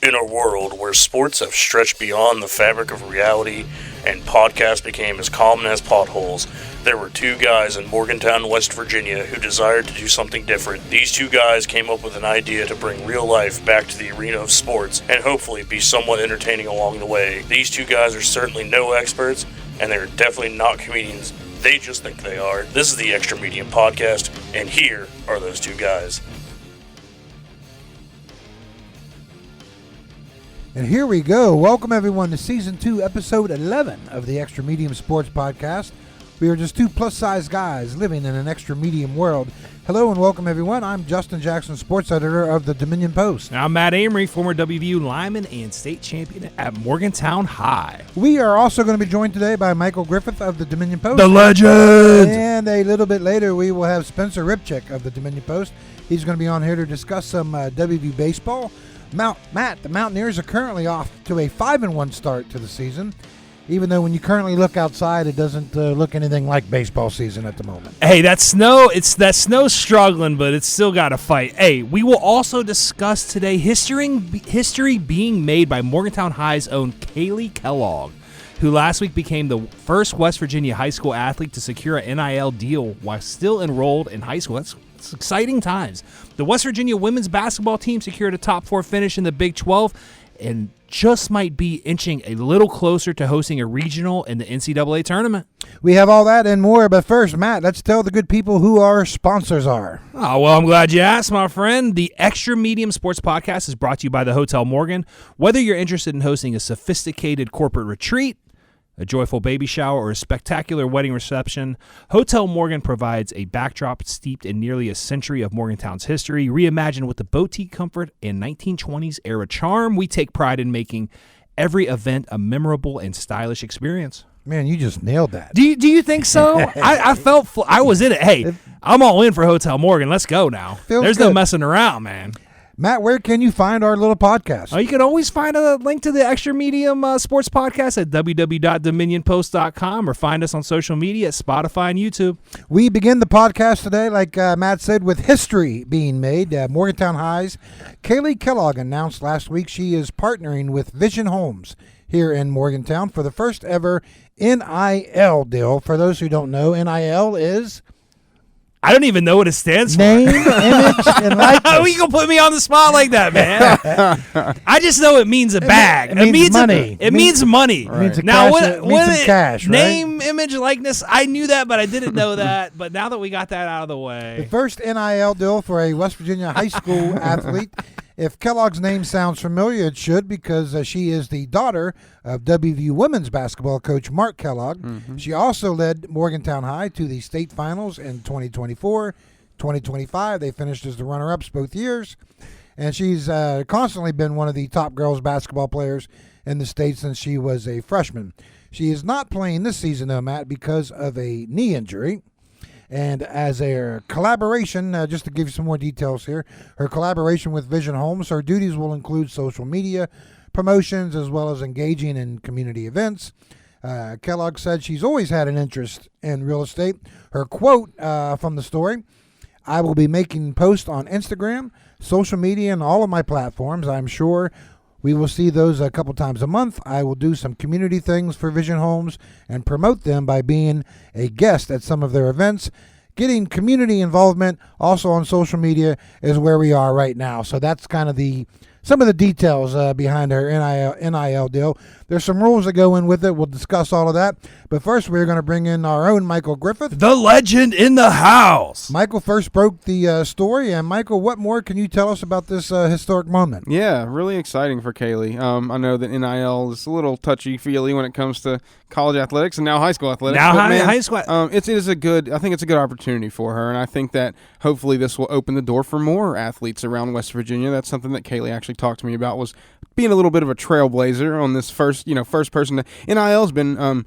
In a world where sports have stretched beyond the fabric of reality and podcasts became as common as potholes, there were two guys in Morgantown, West Virginia who desired to do something different. These two guys came up with an idea to bring real life back to the arena of sports and hopefully be somewhat entertaining along the way. These two guys are certainly no experts, and they're definitely not comedians. They just think they are. This is the Extra Medium Podcast, and here are those two guys. And here we go. Welcome, everyone, to Season 2, Episode 11 of the Extra Medium Sports Podcast. We are just two plus-size guys living in an extra medium world. Hello and welcome, everyone. I'm Justin Jackson, sports editor of the Dominion Post. And I'm Matt Amory, former WVU lineman and state champion at Morgantown High. We are also going to be joined today by Michael Griffith of the Dominion Post. The legend! And a little bit later, we will have Spencer Ripchick of the Dominion Post. He's going to be on here to discuss some WVU baseball. Matt, the Mountaineers are currently off to a 5-1 start to the season, even though when you currently look outside, it doesn't look anything like baseball season at the moment. Hey, that snow's struggling, but it's still got to fight. Hey, we will also discuss today history being made by Morgantown High's own Kaylee Kellogg, who last week became the first West Virginia high school athlete to secure an NIL deal while still enrolled in high school. It's exciting times. The West Virginia women's basketball team secured a top 4 finish in the Big 12 and just might be inching a little closer to hosting a regional in the NCAA tournament. We have all that and more, but first, Matt, let's tell the good people who our sponsors are. Oh, well, I'm glad you asked, my friend. The Extra Medium Sports Podcast is brought to you by the Hotel Morgan. Whether you're interested in hosting a sophisticated corporate retreat, a joyful baby shower, or a spectacular wedding reception, Hotel Morgan provides a backdrop steeped in nearly a century of Morgantown's history, reimagined with the boutique comfort and 1920s era charm. We take pride in making every event a memorable and stylish experience. Man, you just nailed that. Do you think so? I felt I was in it. Hey, I'm all in for Hotel Morgan. Let's go now. There's no messing around, man. Matt, where can you find our little podcast? Oh, you can always find a link to the Extra Medium Sports Podcast at www.dominionpost.com or find us on social media at Spotify and YouTube. We begin the podcast today, like Matt said, with history being made. Morgantown High's Kaylee Kellogg announced last week she is partnering with Vision Homes here in Morgantown for the first ever NIL deal. For those who don't know, NIL is... I don't even know what it stands for. Name, image, and likeness. How are you going to put me on the spot like that, man? I just know it means a bag. It means money. It means money. Right. It means now, some cash, right? Name, image, likeness, I knew that, but I didn't know that. But now that we got that out of the way. The first NIL deal for a West Virginia high school athlete. If Kellogg's name sounds familiar, it should, because she is the daughter of WVU women's basketball coach Mark Kellogg. Mm-hmm. She also led Morgantown High to the state finals in 2024, 2025. They finished as the runner-ups both years. And she's constantly been one of the top girls basketball players in the state since she was a freshman. She is not playing this season, though, Matt, because of a knee injury. And as a collaboration, just to give you some more details here, her collaboration with Vision Homes, her duties will include social media promotions as well as engaging in community events. Kellogg said she's always had an interest in real estate. Her quote from the story, "I will be making posts on Instagram, social media, and all of my platforms. I'm sure we will see those a couple times a month. I will do some community things for Vision Homes and promote them by being a guest at some of their events. Getting community involvement also on social media is where we are right now." So that's kind of some of the details behind her NIL deal. There's some rules that go in with it. We'll discuss all of that. But first, we're going to bring in our own Michael Griffith. The legend in the house. Michael first broke the story. And, Michael, what more can you tell us about this historic moment? Yeah, really exciting for Kaylee. I know that NIL is a little touchy-feely when it comes to college athletics and now high school athletics. High school. I think it's a good opportunity for her, and I think that hopefully this will open the door for more athletes around West Virginia. That's something that Kaylee actually talked to me about, was being a little bit of a trailblazer on this first person. NIL's been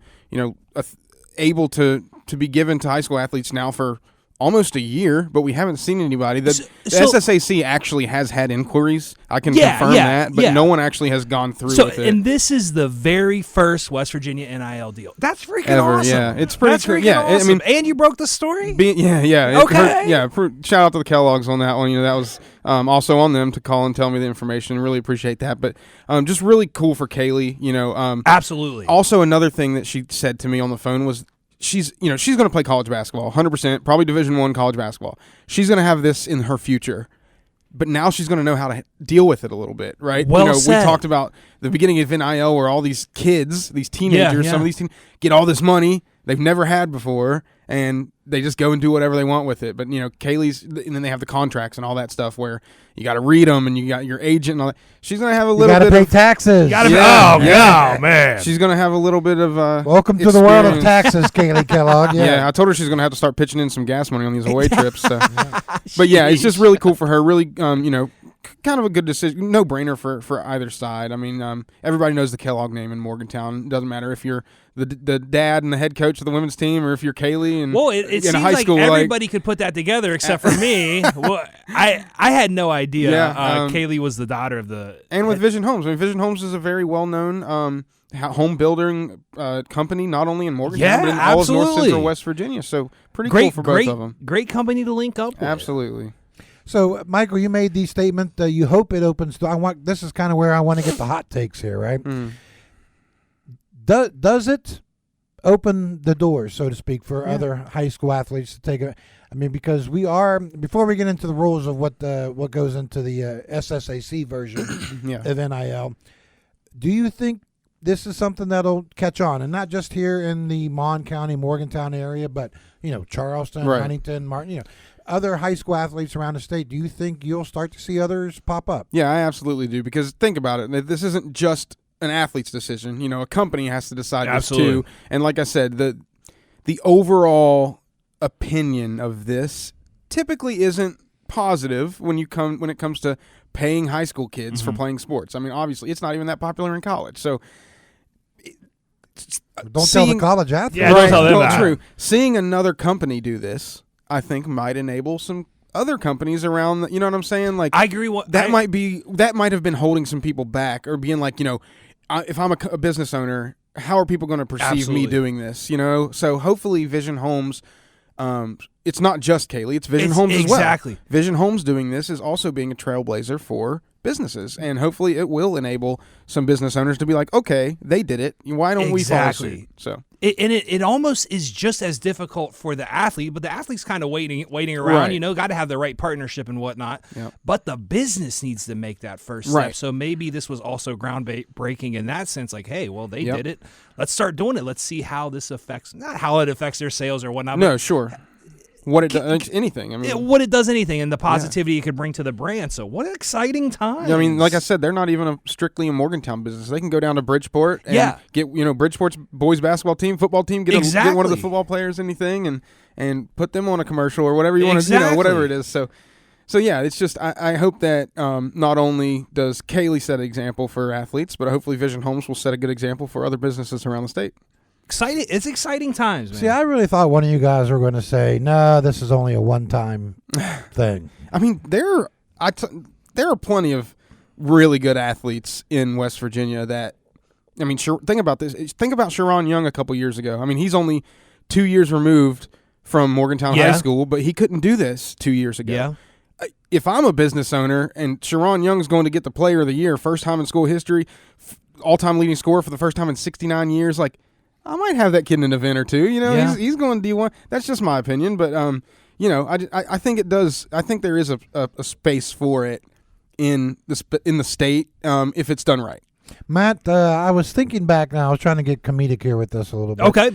able to be given to high school athletes now for almost a year, but we haven't seen anybody. The SSAC actually has had inquiries. I can confirm that, but no one actually has gone through with it. And this is the very first West Virginia NIL deal. That's freaking awesome. Yeah, it's pretty freaking awesome. I mean, and you broke the story? Okay. Shout out to the Kellogg's on that one. That was also on them to call and tell me the information. Really appreciate that. But just really cool for Kaylee. Absolutely. Also, another thing that she said to me on the phone was, she's going to play college basketball, 100%, probably Division I college basketball. She's going to have this in her future, but now she's going to know how to deal with it a little bit, right? Well said. We talked about the beginning of NIL where all these kids, these teenagers, some of these get all this money they've never had before, and they just go and do whatever they want with it. But, Kaylee's, and then they have the contracts and all that stuff where you got to read them and you got your agent and all that. She's going to have a little bit of... You got to pay taxes. You got to man. She's going to have a little bit of welcome to the world of taxes, Kaylee Kellogg. Yeah, I told her she's going to have to start pitching in some gas money on these away trips. So. But, yeah, it's just really cool for her. Really, kind of a good decision, no brainer for either side. I mean, everybody knows the Kellogg name in Morgantown. It doesn't matter if you're the dad and the head coach of the women's team, or if you're Kaylee and it seems high like school, everybody could put that together except for me. Well, I had no idea Kaylee was the daughter of the. And with Vision Homes, I mean, Vision Homes is a very well known home building company, not only in Morgantown but in all of North Central West Virginia. So pretty cool for both of them. Great company to link up with. Absolutely. So, Michael, you made the statement. You hope it opens. This is kind of where I want to get the hot takes here, right? Does it open the doors, so to speak, for other high school athletes to take a? I mean, because we are, before we get into the rules of what goes into the SSAC version of NIL, do you think this is something that'll catch on, and not just here in the Mon County, Morgantown area, but Charleston, Huntington, Martin, other high school athletes around the state? Do you think you'll start to see others pop up? Yeah, I absolutely do, because think about it. This isn't just an athlete's decision. A company has to decide this too. And like I said, the overall opinion of this typically isn't positive when it comes to paying high school kids for playing sports. I mean, obviously, it's not even that popular in college. So don't tell the college athletes. Yeah, don't tell them that. True. Seeing another company do this, I think, might enable some other companies around. You know what I'm saying? Like, I agree. That might have been holding some people back, or being like, if I'm a business owner, how are people going to perceive me doing this? So hopefully, Vision Homes. It's not just Kaylee; it's Vision Homes as well. Exactly. Vision Homes doing this is also being a trailblazer for businesses, and hopefully, it will enable some business owners to be like, "Okay, they did it. Why don't we follow suit?" So. It almost is just as difficult for the athlete, but the athlete's kind of waiting around. Right. Got to have the right partnership and whatnot. Yep. But the business needs to make that first step. Right. So maybe this was also groundbreaking in that sense. Like, hey, well, they did it. Let's start doing it. Let's see how this affects, not how it affects their sales or whatnot. No, sure. What it does, anything. I mean, what it does, anything, and the positivity it could bring to the brand. So, what an exciting time! I mean, like I said, they're not even strictly a Morgantown business. They can go down to Bridgeport and get Bridgeport's boys basketball team, football team, get one of the football players, anything, and put them on a commercial or whatever you want to, whatever it is. So yeah, it's just I hope that not only does Kaylee set an example for athletes, but hopefully Vision Homes will set a good example for other businesses around the state. Exciting! It's exciting times, man. See, I really thought one of you guys were going to say, "No, this is only a one-time thing." I mean, there are plenty of really good athletes in West Virginia that. I mean, think about this. Think about Sharon Young a couple years ago. I mean, he's only 2 years removed from Morgantown High School, but he couldn't do this 2 years ago. Yeah. If I'm a business owner and Sharon Young's going to get the Player of the Year, first time in school history, all-time leading scorer for the first time in 69 years, like. I might have that kid in an event or two. He's going D1. That's just my opinion, but I think it does. I think there is a space for it in the state if it's done right. Matt, I was thinking back. Now I was trying to get comedic here with this a little bit. Okay.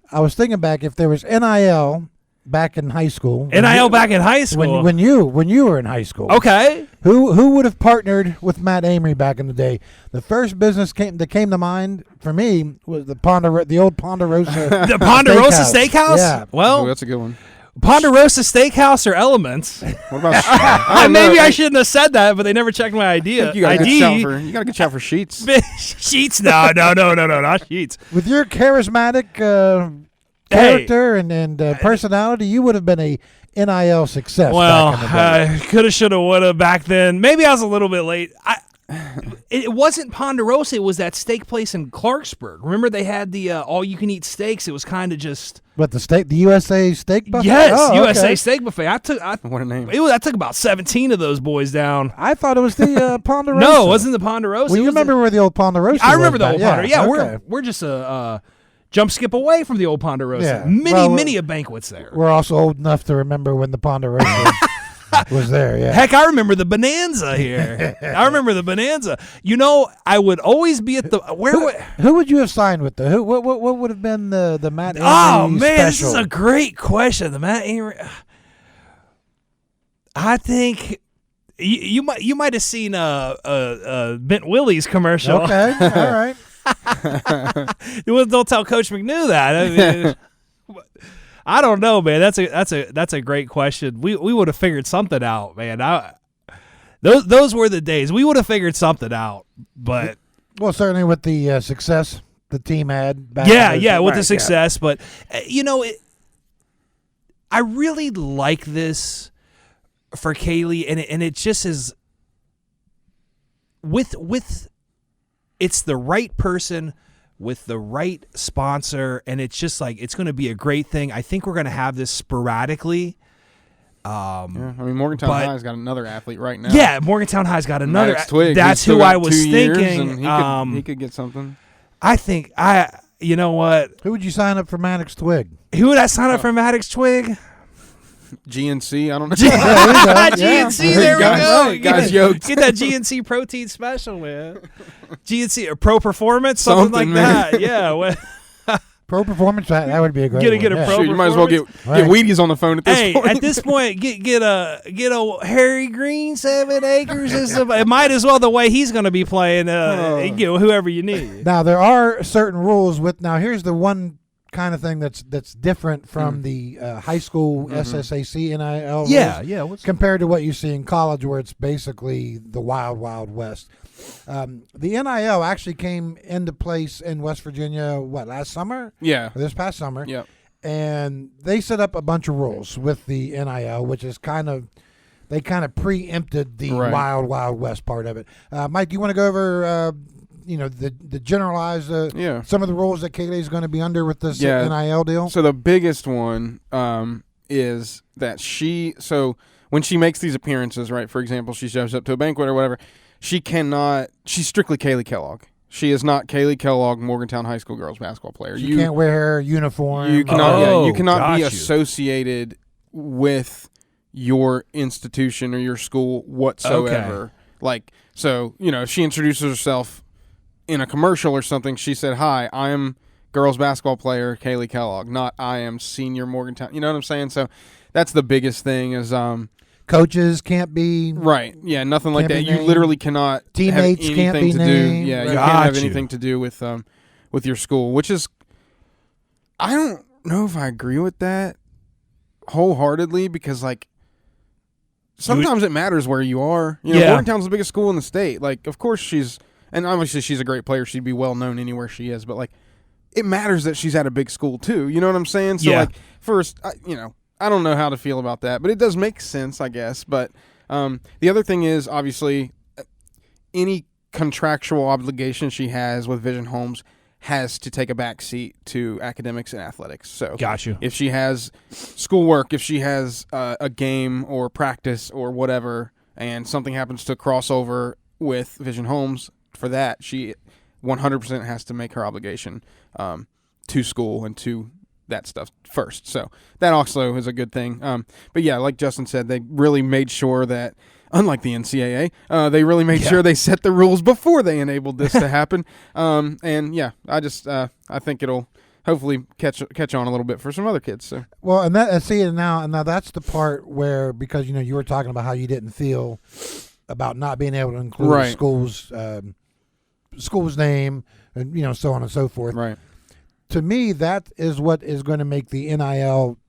I was thinking back if there was NIL back in high school. Back in high school when you were in high school. Okay. Who would have partnered with Matt Amory back in the day? The first business that came to mind for me was the old Ponderosa. The Ponderosa Steakhouse. Yeah. Well, that's a good one. Ponderosa Steakhouse or Elements? What about? Maybe I shouldn't have said that, but they never checked my idea. You got a good shout for Sheets. Sheets? No, not Sheets. With your charismatic character and personality, you would have been a NIL success. Well, back in the day. coulda, shoulda, woulda back then. Maybe I was a little bit late. It wasn't Ponderosa. It was that steak place in Clarksburg. Remember they had the all-you-can-eat steaks? It was kind of just... But the USA Steak Buffet? Yes, Oh, USA okay. Steak Buffet. What a name. I took about 17 of those boys down. I thought it was the Ponderosa. No, it wasn't the Ponderosa. Well, you remember where the old Ponderosa I was remember the back- old Ponderosa. Yeah, okay. we're just a jump skip away from the old Ponderosa. Yeah. Many a banquets there. We're also old enough to remember when the Ponderosa was there, yeah. Heck, I remember the Bonanza here. I remember the Bonanza. You know, I would always be at the Who would you have signed with? What would have been the Matt Avery Oh man, this special? is a great question. The Matt Avery. I think you might have seen Bent Willie's commercial. Okay, all right. Don't tell Coach McNew that. I mean, I don't know, man. That's a great question. We would have figured something out, man. Those were the days. We would have figured something out, but Well, certainly with the success the team had back with the success. But I really like this for Kaylee, and it just is with it's the right person with the right sponsor, and it's just like it's going to be a great thing. I think we're going to have this sporadically. Yeah, I mean, Morgantown High's got another athlete right now. Yeah, Morgantown High's got another. Maddox Twig. That's He's still who I got was 2 years, thinking. and he could get something. I think you know what? Who would you sign up for Maddox Twig? Who would I sign up for Maddox Twig? GNC, I don't know. GNC, there we go. Guys yoked. Get that GNC protein special, man. GNC or Pro Performance, something like man. that. Yeah. Well, Pro Performance, that would be a great Get one. a pro- Shoot, you might as well get Right. Wheaties on the phone at this hey, point. at this point, get a Harry Green 7 acres. It might as well the way he's going to be playing. Whoever you need. Now, there are certain rules with. Now, here's the one kind of thing that's different from the high school SSAC NIL rules Yeah. compared to what you see in college, where it's basically the wild, wild west. The NIL actually came into place in West Virginia, last summer? Yeah. Or this past summer. Yep. And they set up a bunch of rules with the NIL, which is they kind of preempted the Right. wild, wild west part of it. Mike, do you want to go over, the generalized, some of the rules that Kaylee is going to be under with this NIL deal? So the biggest one is that when she makes these appearances, right, for example, she shows up to a banquet or whatever, she's strictly Kaylee Kellogg. She is not Kaylee Kellogg, Morgantown High School girls basketball player. You can't wear her uniform. You cannot. You cannot got be you. associated with your institution or your school whatsoever. Like, so if she introduces herself in a commercial or something, she said, "Hi, I am girls basketball player Kaylee Kellogg, not I am senior Morgantown." You know what I'm saying? So that's the biggest thing is coaches can't be right. Yeah, nothing like Can't that. be You named. literally cannot Teammates have can't anything be to named. do. Yeah, Right. you can't have Got you. anything to do with your school, which is I don't know if I agree with that wholeheartedly because sometimes it matters where you are. Morgantown's the biggest school in the state. Like, of course and obviously she's a great player. She'd be well known anywhere she is. But it matters that she's at a big school too. You know what I'm saying? So first, I don't know how to feel about that, but it does make sense, I guess. But the other thing is obviously any contractual obligation she has with Vision Homes has to take a back seat to academics and athletics. So Got you. if she has schoolwork, if she has a game or practice or whatever, and something happens to cross over with Vision Homes for that, she 100% has to make her obligation to school and to that stuff first. So that also is a good thing. But yeah, like Justin said, they really made sure that, unlike the NCAA, they really made sure they set the rules before they enabled this to happen. And yeah, I think it'll hopefully catch on a little bit for some other kids. So Well, and now that's the part where, because you were talking about how you didn't feel about not being able to include Right. the school's name and so on and so forth. right. To me, that is what is going to make the NIL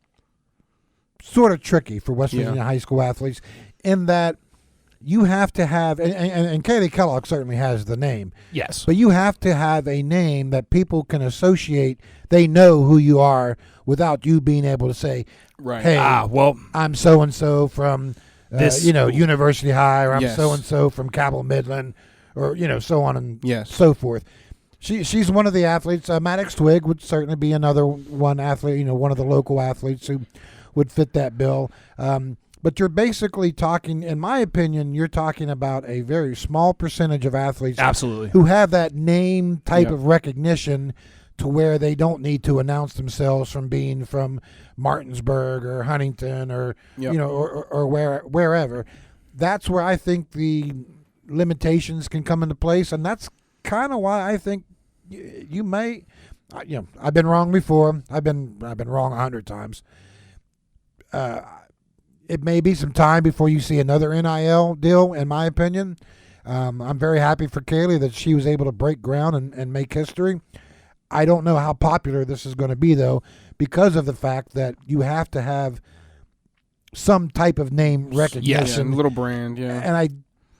sort of tricky for West Virginia high school athletes, in that you have to have, and Kaylee Kellogg certainly has the name. Yes. But you have to have a name that people can associate. They know who you are without you being able to say, Right. hey, well, I'm so-and-so from, this University High, or I'm Yes. so-and-so from Cabell Midland, or, so on and Yes. so forth. She's one of the athletes. Maddox Twig would certainly be another one athlete, one of the local athletes who would fit that bill. But you're basically talking, in my opinion, you're talking about a very small percentage of athletes absolutely. who have that name type Yep. of recognition to where they don't need to announce themselves from being from Martinsburg or Huntington or, Yep. or wherever. That's where I think the limitations can come into place, and that's kind of why I think you may, I've been wrong before. I've been wrong 100 times. It may be some time before you see another NIL deal, in my opinion. I'm very happy for Kaylee that she was able to break ground and make history. I don't know how popular this is going to be, though, because of the fact that you have to have some type of name recognition. Little brand, yeah. And I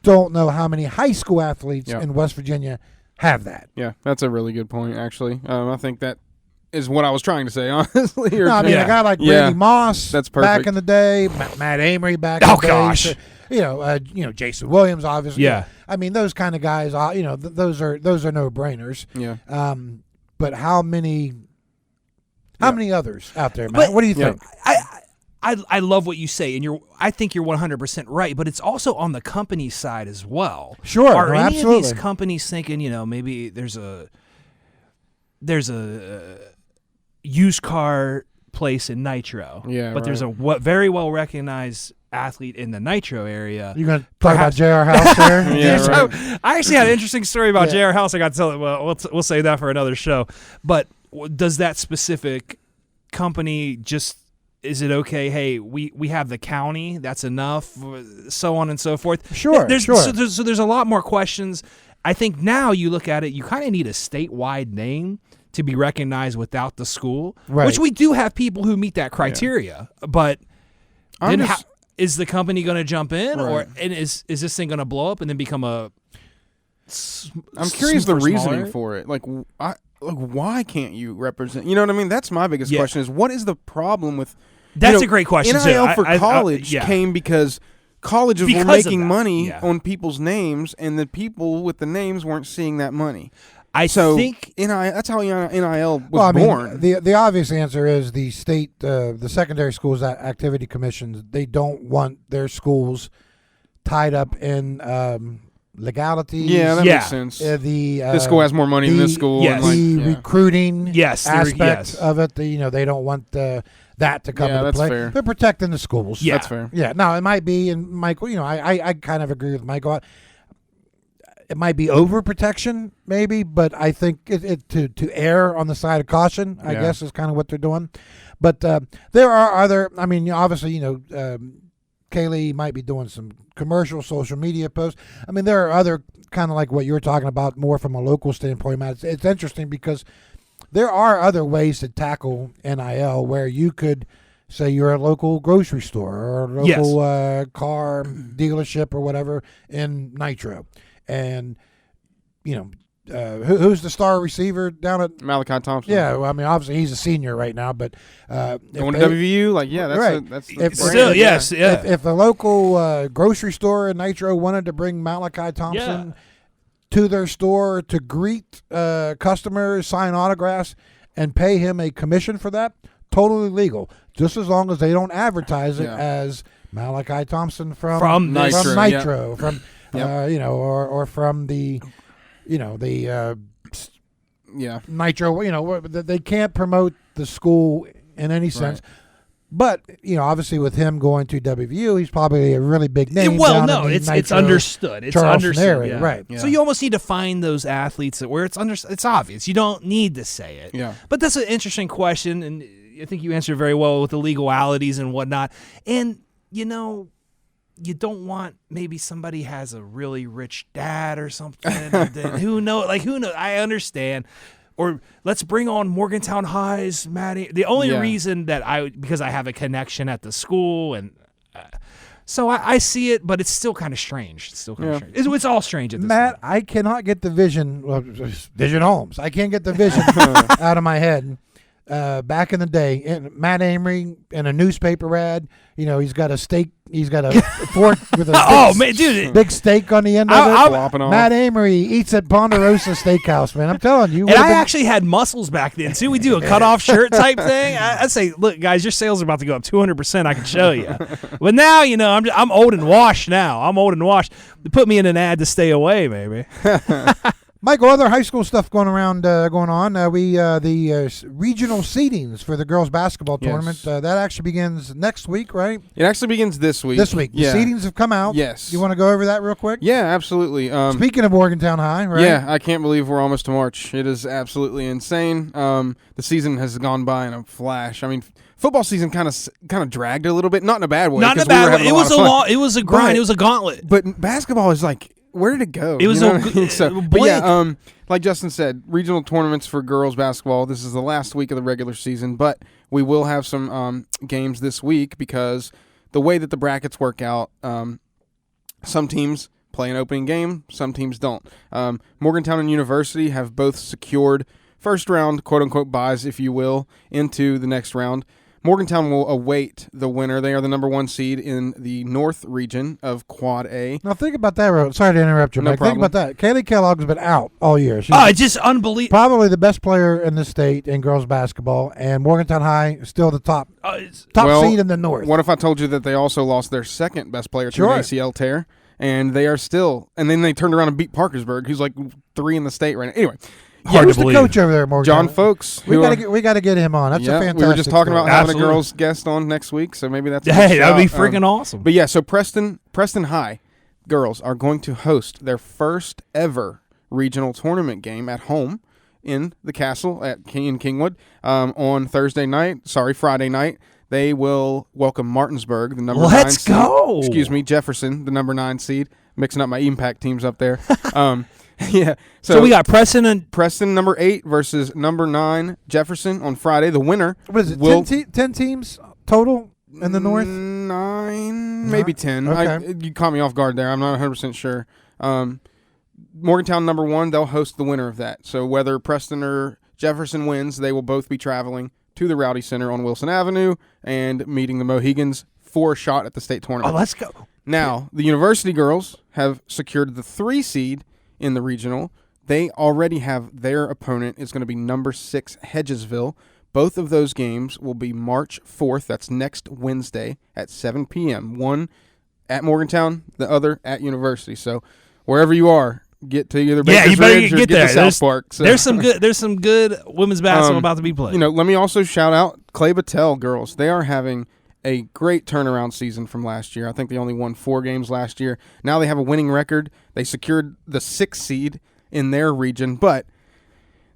don't know how many high school athletes Yep. in West Virginia have that. Yeah, that's a really good point, actually. I think that is what I was trying to say, honestly. No, I mean, Yeah. a guy like Yeah. Randy Moss That's back perfect. in the day, Matt Amory back in Oh, the day. gosh. So, Jason Williams, obviously. Yeah. I mean, those kind of guys, those are no-brainers. Yeah. But how many others out there, Matt? But- What do you Yeah. think? I love what you say, and I think you're 100% right, but it's also on the company side as well. Sure, Are no, any absolutely. of these companies thinking, maybe there's a used car place in Nitro, Yeah, but there's a very well recognized athlete in the Nitro area. You're going to talk about Perhaps- J.R. House there? Yeah, Yes, right. I actually had an interesting story about Yeah. J.R. House. I got to tell it. Well, we'll save that for another show. But does that specific company just, is it okay? Hey, we have the county. That's enough. So on and so forth. Sure, There's, sure. So there's a lot more questions. I think now you look at it, you kind of need a statewide name to be recognized without the school, Right. which we do have people who meet that criteria. But I'm then just- is the company going to jump in, Right. and is this thing going to blow up and then become a? I'm curious the super small reasoning area? for it. Like, why can't you represent? You know what I mean? That's my biggest Yeah. question: is what is the problem with? That's a great question, too. NIL for I- college yeah. came because colleges Because were of making that, money yeah. on people's names, and the people with the names weren't seeing that money. I So think NIL, that's how NIL was Well, I mean, born. the obvious answer is the state, the secondary schools activity commissions. They don't want their schools tied up in legalities. yeah, that Yeah. makes sense. This school has more money than this school. yes. And like, the yeah. recruiting Yes, aspect yes. of it. They don't want that to come Yeah, into that's play. fair. They're protecting the schools. Yeah. That's fair. Yeah. Now it might be, and Michael, I kind of agree with Michael. It might be overprotection, maybe, but I think to err on the side of caution, I Yeah. guess, is kind of what they're doing. But there are other. I mean, obviously, Kaylee might be doing some commercial social media posts. I mean, there are other kind of like what you were talking about, more from a local standpoint, Matt. It's interesting because there are other ways to tackle NIL where you could say you're a local grocery store or a local car dealership or whatever in Nitro. And, who's the star receiver down at? Malachi Thompson. Yeah, well, I mean, obviously he's a senior right now, but if Going to they- WVU, like that's Right. that's the If- brand. still, yes, yeah. if a local grocery store in Nitro wanted to bring Malachi Thompson to their store to greet customers, sign autographs, and pay him a commission for that, totally legal, just as long as they don't advertise it Yeah. as Malachi Thompson from From Nitro, Nitro, from Yep. or from the Yeah. Nitro. They can't promote the school in any sense. But obviously, with him going to WVU, he's probably a really big name. well, down no, in the it's Nitro, understood. It's Charleston understood, area, yeah. right? Yeah. So you almost need to find those athletes where it's it's obvious. You don't need to say it. Yeah. But that's an interesting question, and I think you answered very well with the legalities and whatnot. And you don't want maybe somebody has a really rich dad or something. And then who knows? I understand. Or let's bring on Morgantown High's Maddie. The only Yeah. reason that because I have a connection at the school and So I see it, but it's still kind of strange. It's still kind of strange. It's all strange at this Matt, point. I cannot get the vision. Well, Vision Holmes. I can't get the vision out of my head. Back in the day, Matt Amory in a newspaper ad, he's got a steak. He's got a fork with a big steak on the end of it. Matt Amory eats at Ponderosa Steakhouse, man. I'm telling you. And I actually had muscles back then, too. We do a cutoff shirt type thing. I'd say, look, guys, your sales are about to go up 200%. I can show you. But now, I'm old and washed now. I'm old and washed. They put me in an ad to stay away, maybe. Michael, other high school stuff going on. The regional seedings for the girls basketball tournament that actually begins next week, right? It actually begins this week. This week, the seedings have come out. Yes. You want to go over that real quick? Yeah, absolutely. Speaking of Morgantown High, right? Yeah, I can't believe we're almost to March. It is absolutely insane. The season has gone by in a flash. I mean, football season kind of dragged a little bit, not in a bad way. Not in a bad way. It was a grind. It was a gauntlet. But basketball is like, where did it go? It was like Justin said, regional tournaments for girls basketball. This is the last week of the regular season, but we will have some games this week because the way that the brackets work out, some teams play an opening game, some teams don't. Morgantown and University have both secured first round, quote-unquote, buys, if you will, into the next round. Morgantown will await the winner. They are the number 1 seed in the North region of Quad A. Now think about that. Sorry to interrupt you, Mike. Think about that. Kaylee Kellogg's been out all year. She's just unbelievable. Probably the best player in the state in girls basketball, and Morgantown High is still the top seed in the North. What if I told you that they also lost their second best player to an ACL tear, and they are still, and then they turned around and beat Parkersburg, who's like 3 in the state right now. Anyway. Who's the coach over there, Morgan? John Folks. We got to get him on. That's a fantastic. We were just talking about having a Absolutely. girls guest on next week, so maybe that's that would be freaking awesome. But yeah, so Preston High girls are going to host their first ever regional tournament game at home in the Castle in Kingwood on Friday night. They will welcome Martinsburg, the number 9 seed. Go! Excuse me, Jefferson, the number 9 seed. Mixing up my Impact teams up there. Yeah. So we got Preston number 8 versus number 9 Jefferson on Friday. The winner. What is it? 10 teams total in the North? 9, maybe 10. Okay. You caught me off guard there. I'm not 100% sure. Morgantown number 1, they'll host the winner of that. So whether Preston or Jefferson wins, they will both be traveling to the Rowdy Center on Wilson Avenue and meeting the Mohegans for a shot at the state tournament. Oh, let's go. Now, the University girls have secured the 3 seed in the regional. They already have their opponent is going to be number 6 Hedgesville. Both of those games will be March 4th. That's next Wednesday at 7 p.m. One at Morgantown, the other at University. So wherever you are, get to either Baker's Ridge or get to South Park. So. There's some good women's basketball about to be played. Let me also shout out Clay Battelle girls. They are having a great turnaround season from last year. I think they only won 4 games last year. Now they have a winning record. They secured the 6th seed in their region, but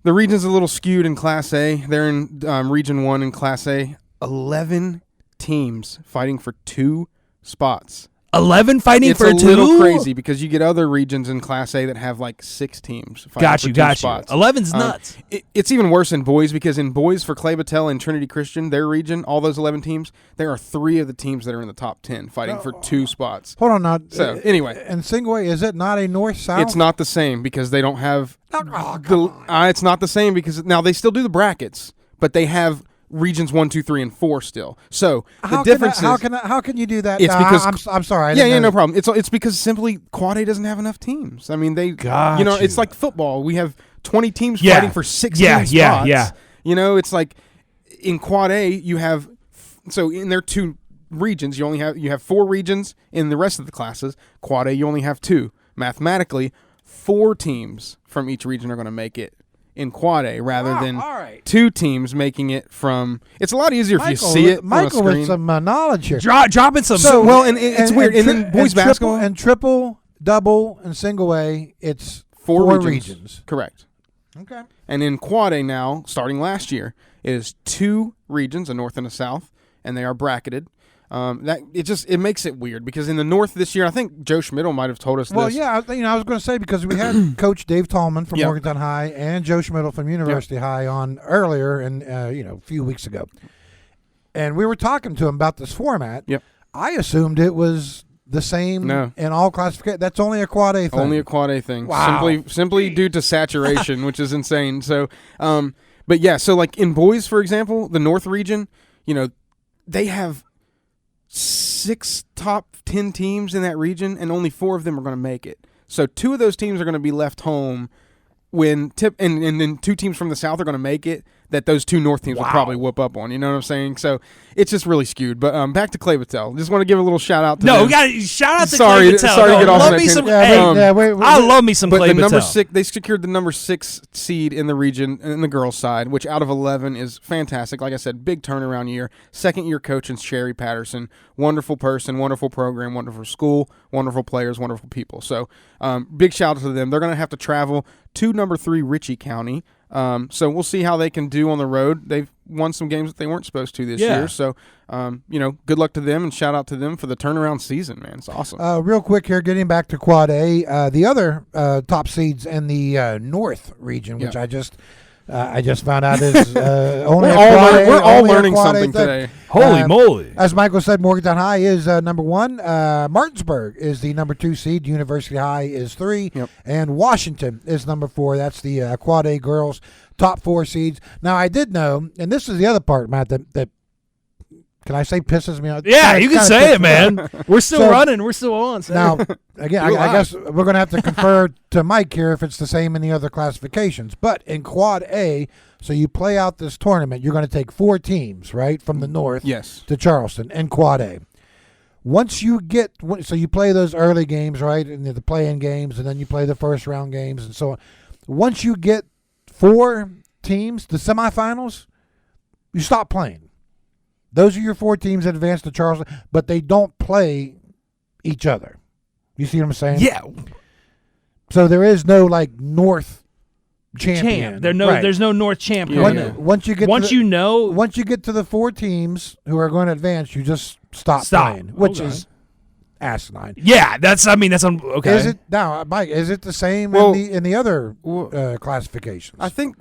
the region's a little skewed in Class A. They're in Region 1 in Class A. 11 teams fighting for 2 spots. 11 fighting for 2? It's a little crazy because you get other regions in Class A that have like 6 teams fighting for 2 spots. 11's nuts. It's even worse in boys because in boys for Clay Battelle and Trinity Christian, their region, all those 11 teams, there are 3 of the teams that are in the top 10 fighting for 2 spots. Hold on now. So, anyway. And Singway, is it not a north-south? It's not the same because they don't have... it's not the same because... Now, they still do the brackets, but they have... Regions 1, 2, 3, and 4 still. So the difference is how can you do that? It's because I'm sorry. No problem. It's because simply Quad A doesn't have enough teams. I mean it's like football. We have 20 teams fighting for 16 spots. Yeah. It's like in Quad A you have in their 2 regions you have 4 regions in the rest of the classes. Quad A you only have 2. Mathematically, 4 teams from each region are going to make it in Quad A rather than 2 teams making it from. It's a lot easier if you see it on a screen. With some knowledge here. Dropping some. And it's weird. And then boys basketball and triple, double, and single A. It's 4 regions. Correct. Okay. And in Quad A now, starting last year, it is 2 regions, a north and a south, and they are bracketed. It makes it weird because in the north this year, I think Joe Schmidl might have told us this. Well, yeah, I was going to say because we had Coach Dave Tallman from Morgantown High and Joe Schmidl from University High on earlier and a few weeks ago, and we were talking to him about this format. Yep. I assumed it was the same in all classifications. That's only a quad A thing. Only a quad A thing. Wow. Simply due to saturation, which is insane. So, but yeah, so like in boys, for example, the North region, they have 6 top 10 teams in that region, and only 4 of them are going to make it. So 2 of those teams are going to be left home and then 2 teams from the South are going to make it that those 2 North teams will probably whoop up on. You know what I'm saying? So it's just really skewed. But back to Clay Battelle. Just want to give a little shout out to them. We got to shout out to Clay Battelle. Sorry to get off on that tangent. I love me some Clay Battelle. Number 6, they secured the number 6 seed in the region in the girls' side, which out of 11 is fantastic. Like I said, big turnaround year. Second-year coach in Sherry Patterson. Wonderful person, wonderful program, wonderful school, wonderful players, wonderful people. So big shout out to them. They're going to have to travel to number 3 Ritchie County. So we'll see how they can do on the road. They've won some games that they weren't supposed to this year. So, good luck to them and shout out to them for the turnaround season, man. It's awesome. Real quick here, getting back to Quad A, the other top seeds in the North region, which I just found out is only we're all learning something today. Holy moly. As Michael said, Morgantown High is number 1. Martinsburg is the number 2 seed. University High is 3. Yep. And Washington is number 4. That's the Quad A girls top 4 seeds. Now, I did know, and this is the other part, Matt, that can I say pisses me off? Yeah, you can say it, man. We're still running. We're still on. So. Now, again, I guess we're going to have to confer to Mike here if it's the same in the other classifications. But in Quad A, so you play out this tournament, you're going to take 4 teams, right, from the north to Charleston in Quad A. Once you get – so you play those early games, right, and the play-in games, and then you play the first-round games and so on. Once you get 4 teams, the semifinals, you stop playing. Those are your 4 teams that advance to Charleston, but they don't play each other. You see what I'm saying? Yeah. So there is no North champion. There's no North champion. Once you get to the 4 teams who are going to advance, you just stop playing, which is asinine. Yeah, that's okay. Is it now, Mike? Is it the same in the other classifications? I think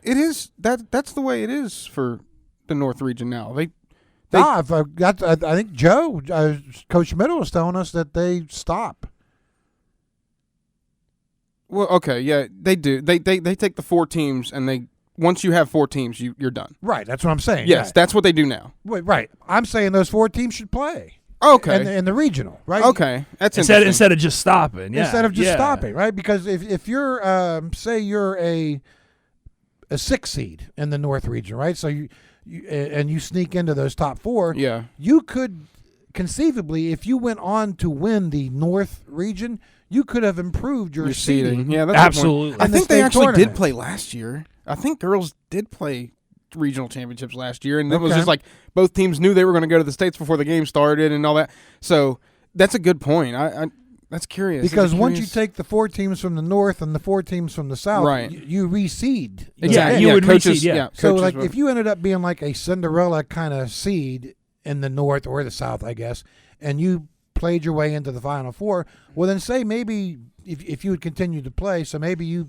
it is. That's the way it is for the North region now. I think Joe, Coach Middle, was telling us that they stop. Well, okay, yeah, they do. They take the 4 teams, and once you have 4 teams, you're done. Right, that's what I'm saying. Yes, that's what they do now. Wait, right, I'm saying those 4 teams should play. Okay, in the regional, right? Okay, that's instead of just stopping. Yeah, instead of just stopping, right? Because if you're say you're a 6 seed in the North region, right? So you sneak into those top 4. Yeah, you could conceivably, if you went on to win the North region, you could have improved your seeding. Yeah, that's absolutely. I think they actually did play last year. I think girls did play regional championships last year, and it was just like both teams knew they were going to go to the States before the game started and all that. So that's a good point. That's curious. Because once you take the 4 teams from the North and the 4 teams from the South, right, you reseed. Exactly. You would reseed, yeah. So if you ended up being like a Cinderella kind of seed in the North or the South, I guess, and you played your way into the Final 4, well, then say maybe if you would continue to play, so maybe you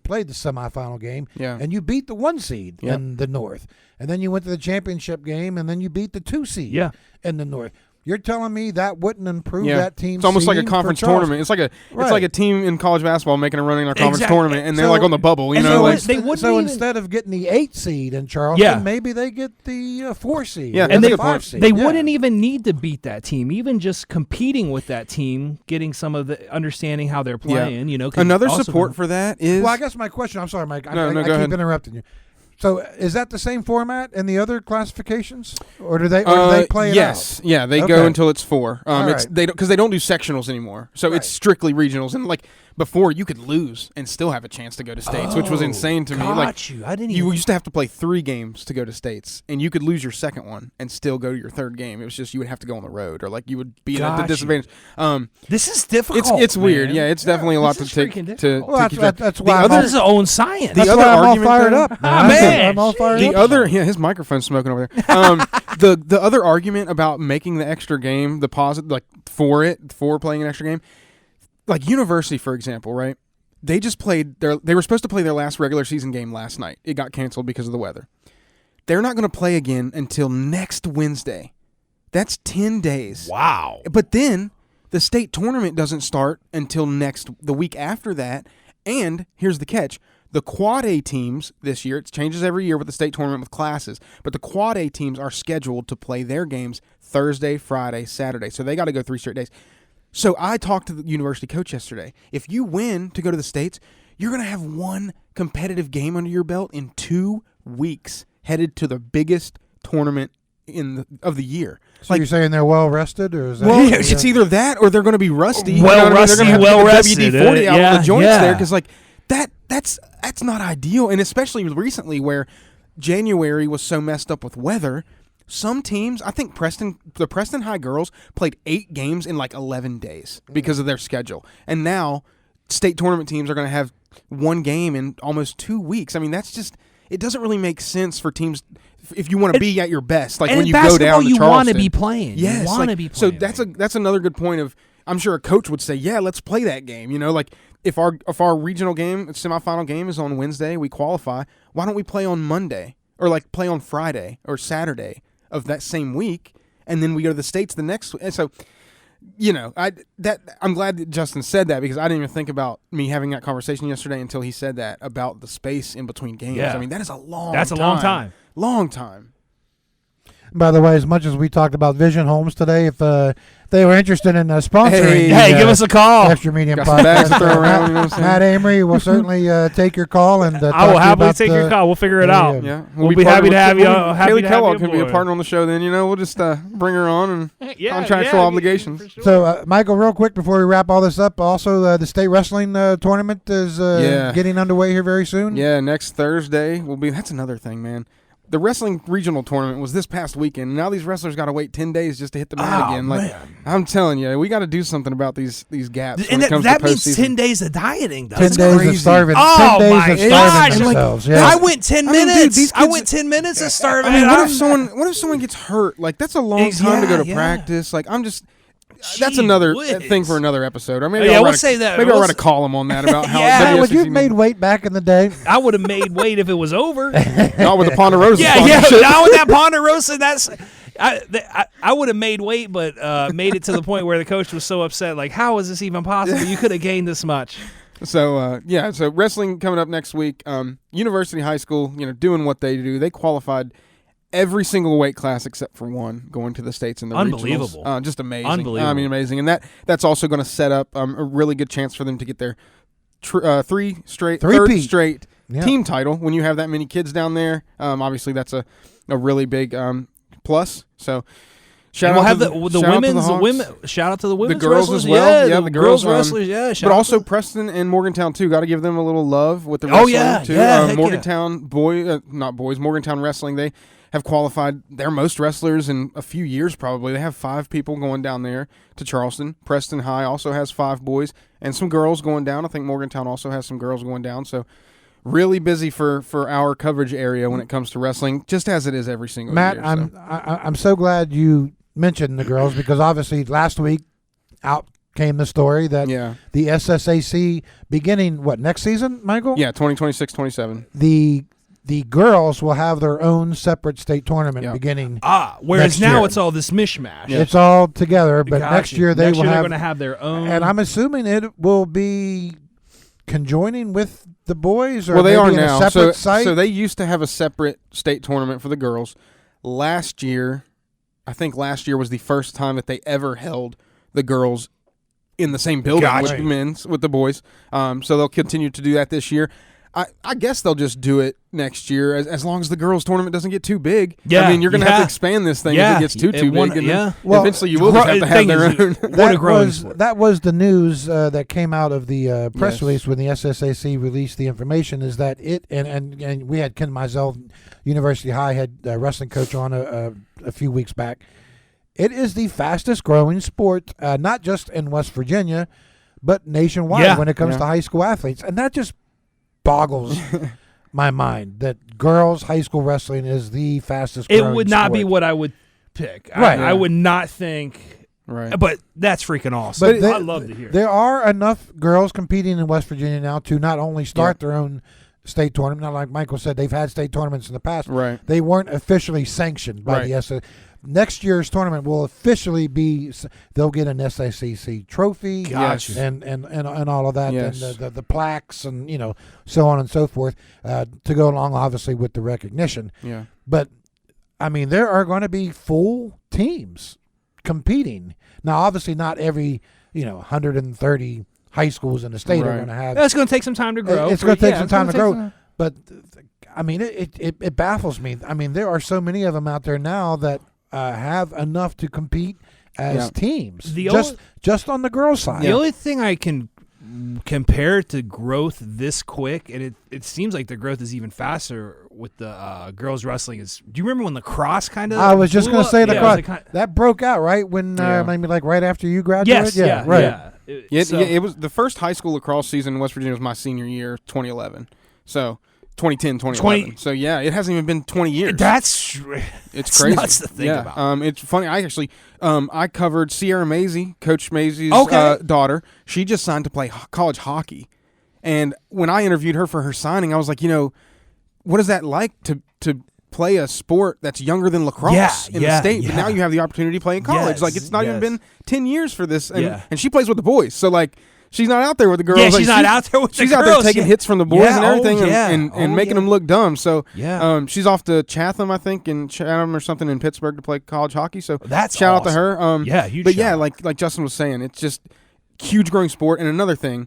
played the semifinal game and you beat the 1 seed in the North, and then you went to the championship game and then you beat the 2 seed in the North. You're telling me that wouldn't improve that team's It's almost like a conference tournament. It's like a team in college basketball making a run in a conference tournament, and they're on the bubble. So instead of getting the 8 seed in Charleston, maybe they get the 4 seed. Yeah, and the 5 seed. They wouldn't even need to beat that team. Even just competing with that team, getting some of the understanding how they're playing. Another support for that is. Well, I guess my question. I'm sorry, Mike. I keep interrupting you. So is that the same format in the other classifications, or do they play it out? Yes, yeah, they go until it's 4. Because they don't do sectionals anymore, so it's strictly regionals. And before, you could lose and still have a chance to go to states, which was insane to me. You used to have to play 3 games to go to states, and you could lose your second one and still go to your 3rd game. It was just you would have to go on the road, or you would be at a disadvantage. This is difficult. It's weird. Yeah, it's definitely a lot to take. That's why this is its own science. That's why I'm all fired up. Man, I'm all fired up. His microphone's smoking over there. The other argument about making the extra game, the positive, for playing an extra game. Like University, for example, right? They just played they were supposed to play their last regular season game last night. It got canceled because of the weather. They're not going to play again until next Wednesday. That's 10 days. Wow. But then the state tournament doesn't start until the week after that. And here's the catch. The Quad A teams this year, it changes every year with the state tournament with classes, but the Quad A teams are scheduled to play their games Thursday, Friday, Saturday. So they got to go 3 straight days. So I talked to the university coach yesterday. If you win to go to the States, you're going to have one competitive game under your belt in 2 weeks, headed to the biggest tournament of the year. So you're saying they're well rested, or is that? Well, it's either that or they're going to be rusty. Well rusty, They're well rested. WD-40 out on the joints there, because Yeah. that's not ideal. And especially recently, where January was so messed up with weather. Some teams, I think the Preston High girls played 8 games in like 11 days because of their schedule, and now state tournament teams are going to have 1 game in almost 2 weeks. I mean, that's just, it doesn't really make sense for teams if you want to be at your best. Like and when in you go down to you want to Charleston. be playing. Yes, you want to be so playing. that's another good point of, I'm sure a coach would say, yeah, let's play that game. You know, like if our regional game, semifinal game is on Wednesday, we qualify. Why don't we play on Monday, or like play on Friday or Saturday of that same week, and then we go to the States the next week? And so, you know, I'm glad that Justin said that, because I didn't even think about me having that conversation yesterday until he said that about the space in between games. Yeah. I mean, that is a long time. Long time. By the way, as much as we talked about Vision Homes today, if they were interested in sponsoring, Hey, give us a call. Extra Medium Got some bags to podcast, throw around, you know what I'm saying? Matt Amory will certainly take your call, and I will talk to you happily about take your call. We'll figure it Yeah, out. Yeah, We'll be happy to have you. Happy Kaylee to have Kellogg you can be a aboard. partner on the show. Then, you know, we'll just bring her on and contractual obligations. for sure. So, Michael, real quick before we wrap all this up, also the state wrestling tournament is getting underway here very soon. Yeah, next Thursday will be. That's another thing, man. The wrestling regional tournament was this past weekend, and now these wrestlers got to wait 10 days just to hit the mat again. Like, man. I'm telling you, we got to do something about these gaps. And when it comes that to means postseason. 10 days of dieting. 10 That's days crazy. of starving. Oh, 10 my days of gosh. starving Like, themselves. Yeah. I went 10 I mean, dude, minutes. these I kids- went 10 minutes of starving. I mean, what if someone gets hurt? Like, that's a long time to go to Yeah. practice. Like, I'm just. That's Gee another whiz. thing for another episode. Or maybe Yeah, I'll we'll write say that. Maybe I'll We'll write a column on that about how. Yeah. Would you have WSCC made weight back in the day? I would have made weight if it was over. Not with the Ponderosa. Yeah, sponsorship. now with that Ponderosa, that's I would have made weight, but made it to the point where the coach was so upset. Like, how is this even possible? You could have gained this much. So so wrestling coming up next week. University High School, you know, doing what they do. They qualified every single weight class except for one, going to the States in the Unbelievable. regionals. Just amazing. Unbelievable. I mean, amazing. And that's also going to set up a really good chance for them to get their third Three-peat. straight Yeah. team title. When you have that many kids down there, obviously that's a really big plus. So shout And we'll out have to the shout out to women's Hawks. women. Shout out to the women's girls wrestlers as well. Yeah, Yeah, the girls, wrestlers. Yeah, shout But out also to- Preston and Morgantown too. Got to give them a little love with the Oh, wrestling yeah, too. yeah, heck Morgantown Morgantown wrestling. They have qualified their most wrestlers in a few years probably. They have 5 people going down there to Charleston. Preston High also has 5 boys and some girls going down. I think Morgantown also has some girls going down. So really busy for our coverage area when it comes to wrestling, just as it is every single Matt, year. I'm so glad you mentioned the girls, because obviously last week out came the story that Yeah. the SSAC beginning next season, Michael? Yeah, 2026-27. The girls will have their own separate state tournament Yeah. beginning. Whereas next now year. it's all this mishmash. It's all together, but Gotcha. next year Next will year have. they're going to have their own. And I'm assuming it will be conjoining with the boys, or Well, they maybe are in now. a separate site. So they used to have a separate state tournament for the girls. Last year, I think last year was the first time that they ever held the girls in the same building Gotcha. with the boys. So they'll continue to do that this year. I guess they'll just do it next year as long as the girls tournament doesn't get too big. Yeah, I mean, you're going to have yeah. to expand this thing Yeah, if it gets too it won- big. And yeah. then Well, eventually you will just have to have thing their is, own. what a growing sport. That was the news that came out of the press Yes. release when the SSAC released the information, is that it and we had Ken Mizell, University High head wrestling coach, on a few weeks back. It is the fastest growing sport, not just in West Virginia, but nationwide Yeah. when it comes Yeah. to high school athletes. And that just boggles my mind, that girls high school wrestling is the fastest growing It would not be sport. what I would pick. Right. I would not think. Right. But that's freaking awesome. But they- I love to hear. There are enough girls competing in West Virginia now to not only start their own state tournament. Not like Michael said, they've had state tournaments in the past. Right. They weren't officially sanctioned by Right. the SS. next year's tournament will officially be. They'll get an SACC trophy, Gotcha. and all of that, Yes. and the plaques, and so on and so forth, to go along, obviously, with the recognition. Yeah. But I mean, there are going to be full teams competing. Now, obviously, not every 130 high schools in the state are Right. going to have. That's going to take some time to grow. It's going to take some it's time gonna to take grow. some- But I mean, it baffles me. I mean, there are so many of them out there now that have enough to compete as Yeah. teams. The Just on the girls' side. The only thing I can compare to growth this quick, and it seems like the growth is even faster with the girls wrestling, is, do you remember when lacrosse kind of I was just going to say lacrosse? that broke out right when Yeah. maybe like right after you graduated. Yes, right. yeah. It was the first high school lacrosse season in West Virginia was my senior year, 2011. So 2010, 2011. So yeah, it hasn't even been 20 years. That's It's crazy. nuts to think about. It's funny. I actually I covered Sierra Mazie, Coach Mazie's Okay. daughter. She just signed to play college hockey, and when I interviewed her for her signing, I was like, what is that like to play a sport that's younger than lacrosse in the state? But now you have the opportunity to play in college. Yes, Like it's not even been 10 years for this, and, and she plays with the boys. So like. She's not out there with the girls. Yeah, like, she's not out there with the she's girls. out there taking hits from the boys Yeah, and everything, and making them look dumb. So she's off to Chatham, I think, in Chatham or something in Pittsburgh to play college hockey. So That's shout out to awesome. her. Huge But shout yeah, out. like Justin was saying, it's just huge growing sport. And another thing,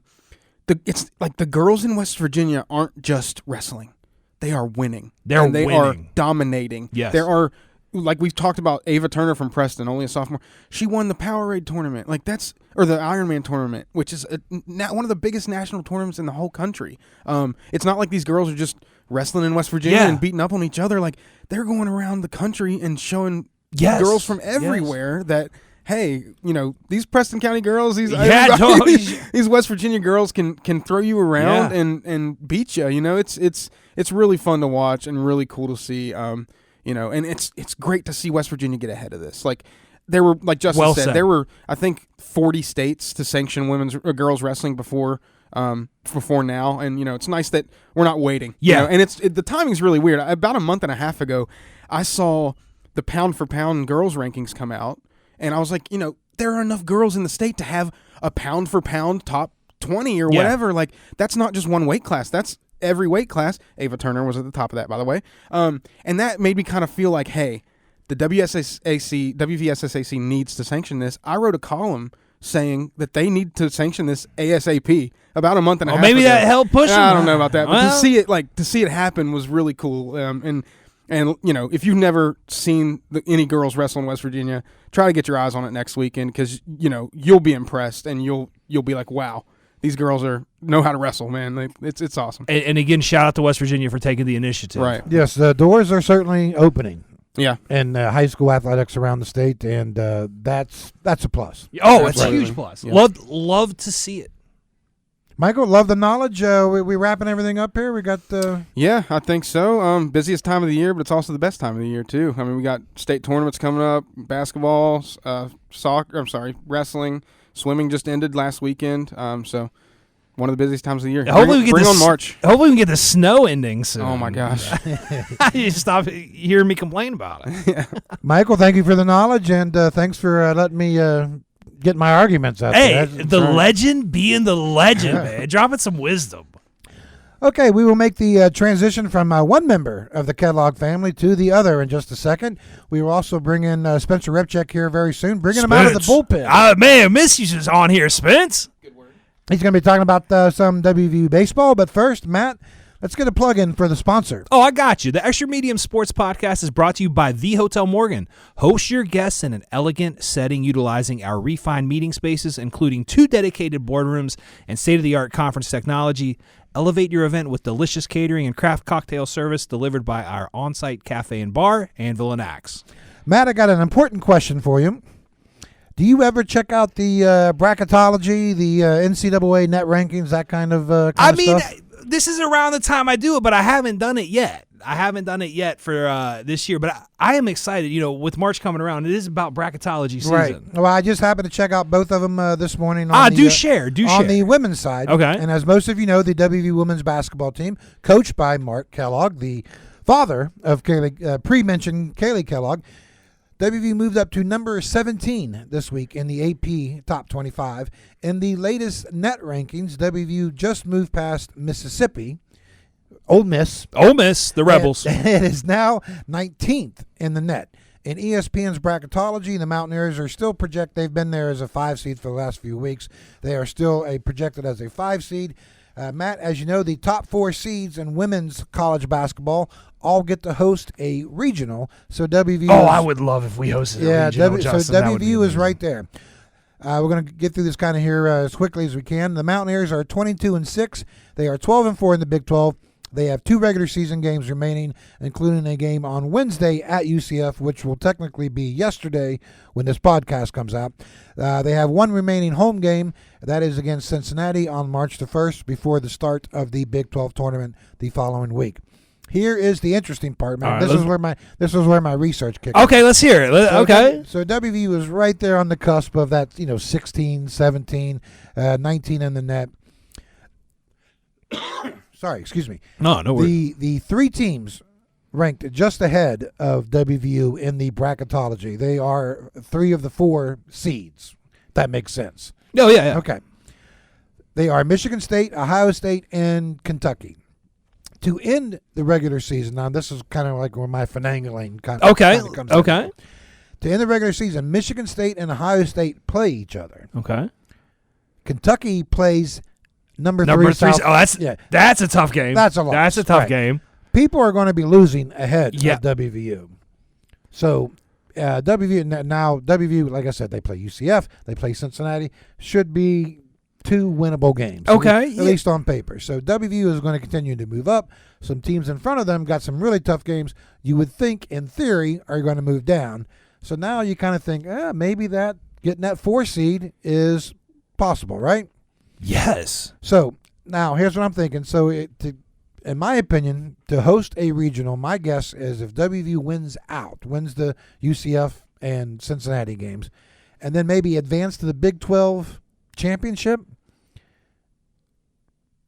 it's like the girls in West Virginia aren't just wrestling; they are winning. They are dominating. Yes. There are. Like we've talked about, Ava Turner from Preston, only a sophomore. She won the Powerade tournament, or the Ironman tournament, which is one of the biggest national tournaments in the whole country. It's not like these girls are just wrestling in West Virginia and beating up on each other. Like they're going around the country and showing girls from everywhere that, hey, these Preston County girls, these West Virginia girls can throw you around and beat you. It's really fun to watch and really cool to see. And it's great to see West Virginia get ahead of this. Like there were, like Justin said, there were, I think, 40 states to sanction girls wrestling before now, and it's nice that we're not waiting. And the timing's really weird. About a month and a half ago, I saw the pound for pound girls rankings come out, and I was like, there are enough girls in the state to have a pound for pound top 20 or whatever. Like that's not just one weight class. That's every weight class. Ava Turner was at the top of that, by the way. And that made me kind of feel like, hey, the WVSSAC needs to sanction this. I wrote a column saying that they need to sanction this ASAP about a month and a half maybe ago. that helped push them. I don't know about that, but Well, to see it happen was really cool. And if you've never seen any girls wrestle in West Virginia, try to get your eyes on it next weekend because you'll be impressed and you'll be like, wow. These girls know how to wrestle, man. It's awesome. And again, shout out to West Virginia for taking the initiative. Right. Yes, the doors are certainly opening. Yeah. In high school athletics around the state, and that's a plus. Oh, it's a Absolutely. huge plus. Yeah. Love to see it. Michael, love the knowledge. We wrapping everything up here. We got Yeah, I think so. Busiest time of the year, but it's also the best time of the year too. I mean, we got state tournaments coming up, basketball, wrestling. Swimming just ended last weekend, so one of the busiest times of the year. Hopefully we bring get on March. Hopefully we can get the snow ending soon. Oh my gosh! You stop hearing me complain about it. Michael. Thank you for the knowledge, and thanks for letting me get my arguments out. Hey, there. the legend being the legend, man, dropping some wisdom. Okay, we will make the transition from one member of the Kellogg family to the other in just a second. We will also bring in Spencer Repchek here very soon, bringing him out of the bullpen. Man, Miss you is on here, Spence. He's going to be talking about some WVU baseball, but first, Matt, let's get a plug-in for the sponsor. Oh, I got you. The Extra Medium Sports Podcast is brought to you by The Hotel Morgan. Host your guests in an elegant setting utilizing our refined meeting spaces, including 2 dedicated boardrooms and state-of-the-art conference technology. Elevate your event with delicious catering and craft cocktail service delivered by our on-site cafe and bar, Anvil and Axe. Matt, I got an important question for you. Do you ever check out the bracketology, the NCAA net rankings, that kind of stuff? This is around the time I do it, but I haven't done it yet. For this year, but I am excited. With March coming around, it is about bracketology season. Right. Well, I just happened to check out both of them this morning. Do share. On the women's side. Okay. And as most of you know, the WVU women's basketball team, coached by Mark Kellogg, the father of pre-mentioned Kaylee Kellogg, WVU moved up to number 17 this week in the AP Top 25. In the latest net rankings, WVU just moved past Mississippi, Ole Miss. Ole Miss, the Rebels. It is now 19th in the net. In ESPN's bracketology, the Mountaineers are still they've been there as a 5 seed for the last few weeks. They are still projected as a 5 seed. Matt, as you know, the top 4 seeds in women's college basketball all get to host a regional. So WVU. Oh, I would love if we hosted a regional. So WVU is right there. We're going to get through this kind of here as quickly as we can. The Mountaineers are 22-6. They are 12-4 in the Big 12. They have 2 regular season games remaining, including a game on Wednesday at UCF, which will technically be yesterday when this podcast comes out. They have 1 remaining home game. That is against Cincinnati on March the 1st before the start of the Big 12 tournament the following week. Here is the interesting part, man. Right, this is where my research kicked. Okay, let's hear it. Okay. So WVU is right there on the cusp of that, 16, 17, 19 in the net. Sorry, excuse me. No worries. The 3 teams ranked just ahead of WVU in the bracketology. They are 3 of the 4 seeds. That makes sense. Oh, yeah. Okay. They are Michigan State, Ohio State, and Kentucky. To end the regular season, now this is kind of like where my finagling kind of comes in. To end the regular season, Michigan State and Ohio State play each other. Okay. Kentucky plays number 3. That's a tough game. That's a loss. That's a tough game. People are going to be losing ahead of WVU. So WVU, like I said, they play UCF, they play Cincinnati, should be 2 winnable games. Okay. At least on paper. So WVU is going to continue to move up. Some teams in front of them got some really tough games you would think, in theory, are going to move down. So now you kind of think, maybe getting that 4 seed is possible, right? Yes. So now here's what I'm thinking. So in my opinion, to host a regional, my guess is if WVU wins the UCF and Cincinnati games, and then maybe advance to the Big 12 championship.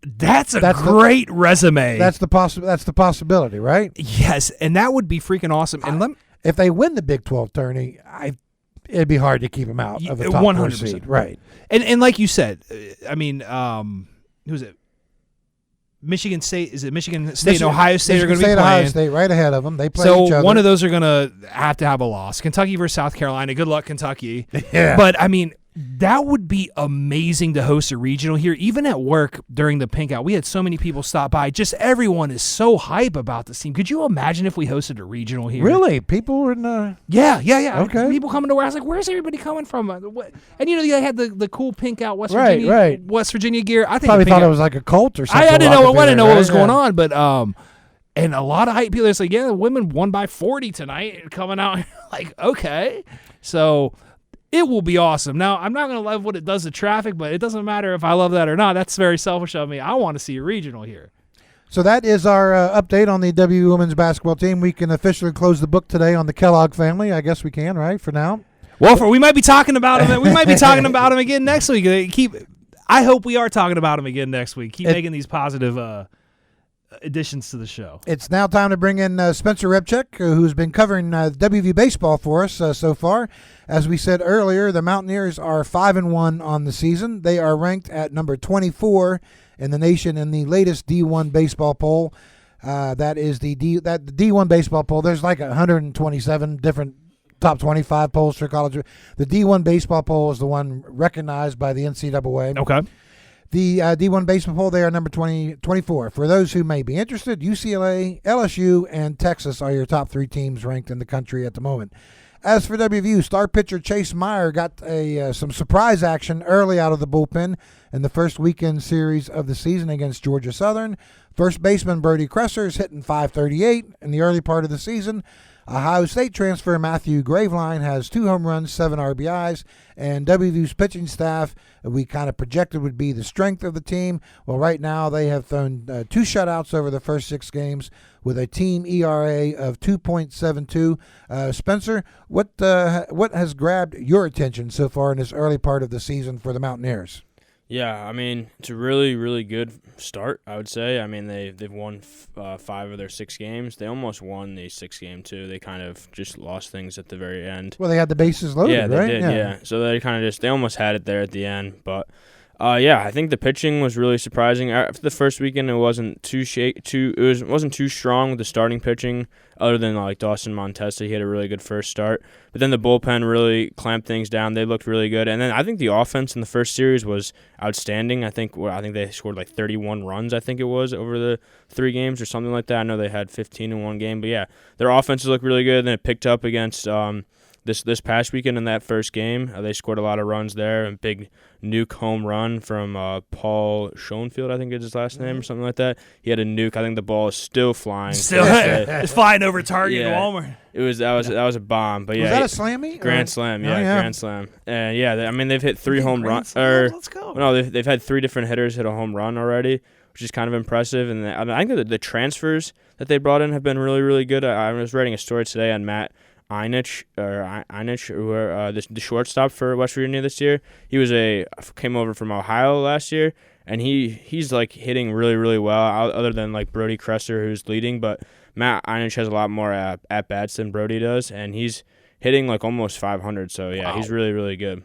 That's a great resume. That's the possibility, right? Yes, and that would be freaking awesome. And if they win the Big 12 tourney, it'd be hard to keep them out of the top 100%. 4 seed, right? And like you said, I mean, who's it? Michigan State. Is it Michigan State and Ohio State are going to be playing? Ohio State right ahead of them. They play each other. So one of those are going to have a loss. Kentucky versus South Carolina. Good luck, Kentucky. Yeah. But I mean, that would be amazing to host a regional here. Even at work during the pink out, we had so many people stop by. Just everyone is so hype about this team. Could you imagine if we hosted a regional here? Really? People were in the... Yeah. Okay. People coming to where I was like, where's everybody coming from? And they had the cool pink out West Virginia gear. I think probably thought it was like a cult or something. I didn't know what was going on, but and a lot of hype people. It's like, yeah, the women won by 40 tonight, coming out like, okay, so. It will be awesome. Now, I'm not going to love what it does to traffic, but it doesn't matter if I love that or not. That's very selfish of me. I want to see a regional here. So that is our update on the WVU women's basketball team. We can officially close the book today on the Kellogg family. I guess we can, right, for now? Well, we might be talking about them. We might be talking about them again next week. I hope we are talking about them again next week. Keep making these positive additions to the show. It's now time to bring in Spencer Rebchek, who's been covering WVU baseball for us so far. As we said earlier, the Mountaineers are 5-1 on the season. They are ranked at number 24 in the nation in the latest D1 baseball poll. That is the D1 baseball poll. There's like 127 different top 25 polls for college. The D1 baseball poll is the one recognized by the NCAA. Okay. The D1 baseball poll, they are number 24. For those who may be interested, UCLA, LSU, and Texas are your top 3 teams ranked in the country at the moment. As for WVU, star pitcher Chase Meyer got some surprise action early out of the bullpen in the first weekend series of the season against Georgia Southern. First baseman Brody Kresser is hitting .538 in the early part of the season. Ohio State transfer Matthew Graveline has 2 home runs, 7 RBIs, and WVU's pitching staff we kind of projected would be the strength of the team. Well, right now they have thrown 2 shutouts over the first 6 games with a team ERA of 2.72. Spencer, what has grabbed your attention so far in this early part of the season for the Mountaineers? Yeah, I mean, it's a really, really good start, I would say. I mean, they've won 5 of their 6 games. They almost won the 6th game, too. They kind of just lost things at the very end. Well, they had the bases loaded, yeah, they right? did, yeah. So they kind of they almost had it there at the end. But, yeah, I think the pitching was really surprising. After the first weekend, it wasn't too wasn't too strong with the starting pitching, other than like Dawson Montesa. He had a really good first start. But then the bullpen really clamped things down. They looked really good. And then I think the offense in the first series was outstanding. I think they scored like 31 runs, I think it was, over the 3 games or something like that. I know they had 15 in one game. But, yeah, their offenses looked really good. And then it picked up against this past weekend in that first game. They scored a lot of runs there. A big nuke home run from Paul Schoenfield, I think is his last name or something like that. He had a nuke. I think the ball is still flying. It's flying over Target Yeah. Walmart. That was a bomb. But yeah, Was that a slammy? Grand Slam, yeah, Grand Slam. And yeah, I mean they've hit 3 home runs. Let's go. No, they've had 3 different hitters hit a home run already, which is kind of impressive. And I think the transfers that they brought in have been really, really good. I was writing a story today on Matt Einich, who are the shortstop for West Virginia this year. He came over from Ohio last year, and he's like hitting really, really well. Other than like Brody Kresser, who's leading, but Matt Einich has a lot more at bats than Brody does, and he's hitting like almost 500. So yeah, He's really, really good.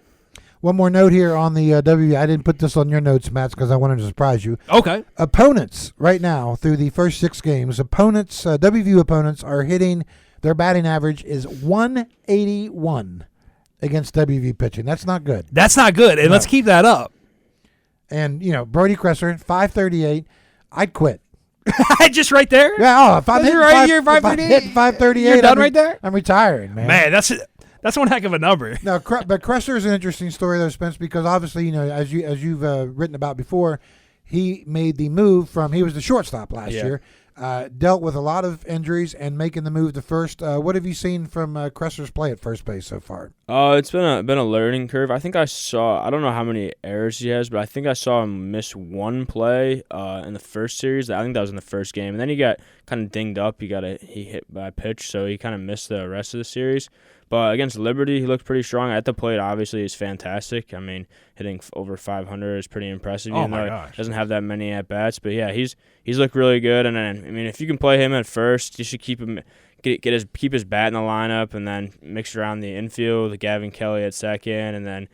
One more note here on the W. I didn't put this on your notes, Matt, because I wanted to surprise you. Okay. Opponents right now through the first 6 games, WVU opponents are hitting. Their batting average is 181 against WVU pitching. That's not good. That's not good, and No. let's keep that up. And, Brody Kresser, 538. I'd quit. Just right there? Yeah, if I'm hitting right here, 538, You're done right there? I'm retiring, man. Man, that's one heck of a number. Now, but Kresser is an interesting story, though, Spence, because obviously, as you've written about before, he made the move he was the shortstop last year. Dealt with a lot of injuries and making the move to first. What have you seen from Kresser's play at first base so far? It's been a learning curve. I think I don't know how many errors he has, but I think I saw him miss 1 play in the first series. I think that was in the first game, and then he got kind of dinged up. He hit by a pitch, so he kind of missed the rest of the series. But against Liberty, he looked pretty strong. At the plate, obviously, he's fantastic. I mean, hitting over 500 is pretty impressive. Oh, my gosh. He doesn't have that many at-bats. But, yeah, he's looked really good. And then, I mean, if you can play him at first, you should keep his bat in the lineup and then mix around the infield, Gavin Kelly at second, and then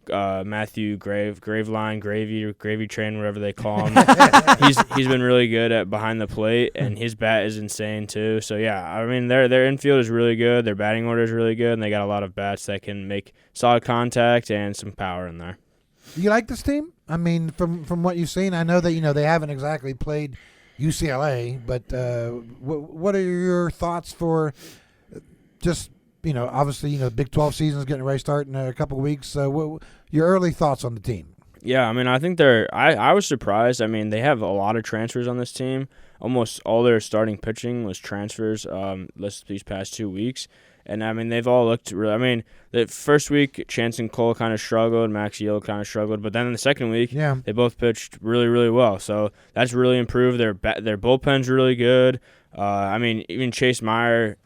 Matthew Graveline, Gravy Train, whatever they call him. he's been really good at behind the plate, and his bat is insane too. So yeah, I mean their infield is really good, their batting order is really good, and they got a lot of bats that can make solid contact and some power in there. Do you like this team? I mean, from what you've seen, I know that they haven't exactly played UCLA, but what are your thoughts for just obviously Big 12 season is getting ready to start in a couple of weeks. So your early thoughts on the team? Yeah, I mean, I think I was surprised. I mean, they have a lot of transfers on this team. Almost all their starting pitching was transfers these past 2 weeks. And, I mean, they've all looked really – I mean, the first week, Chance and Cole kind of struggled. Max Yield kind of struggled. But then in the second week, they both pitched really, really well. So that's really improved. Their bullpen's really good. I mean, even Chase Meyer,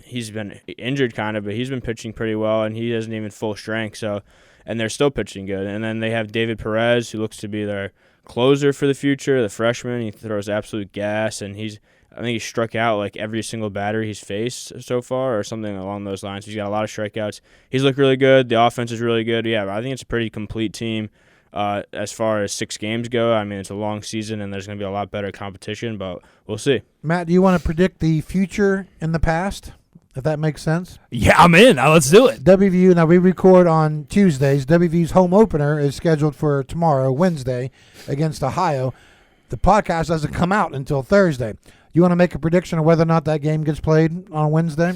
he's been injured kind of, but he's been pitching pretty well, and he isn't even full strength. So, and they're still pitching good. And then they have David Perez, who looks to be their closer for the future, the freshman. He throws absolute gas, and I think he struck out like every single batter he's faced so far or something along those lines. He's got a lot of strikeouts. He's looked really good. The offense is really good. Yeah, I think it's a pretty complete team as far as 6 games go. I mean, it's a long season, and there's going to be a lot better competition, but we'll see. Matt, do you want to predict the future in the past, if that makes sense? Yeah, I'm in. Now let's do it. WVU, now we record on Tuesdays. WVU's home opener is scheduled for tomorrow, Wednesday, against Ohio. The podcast doesn't come out until Thursday. You want to make a prediction of whether or not that game gets played on Wednesday?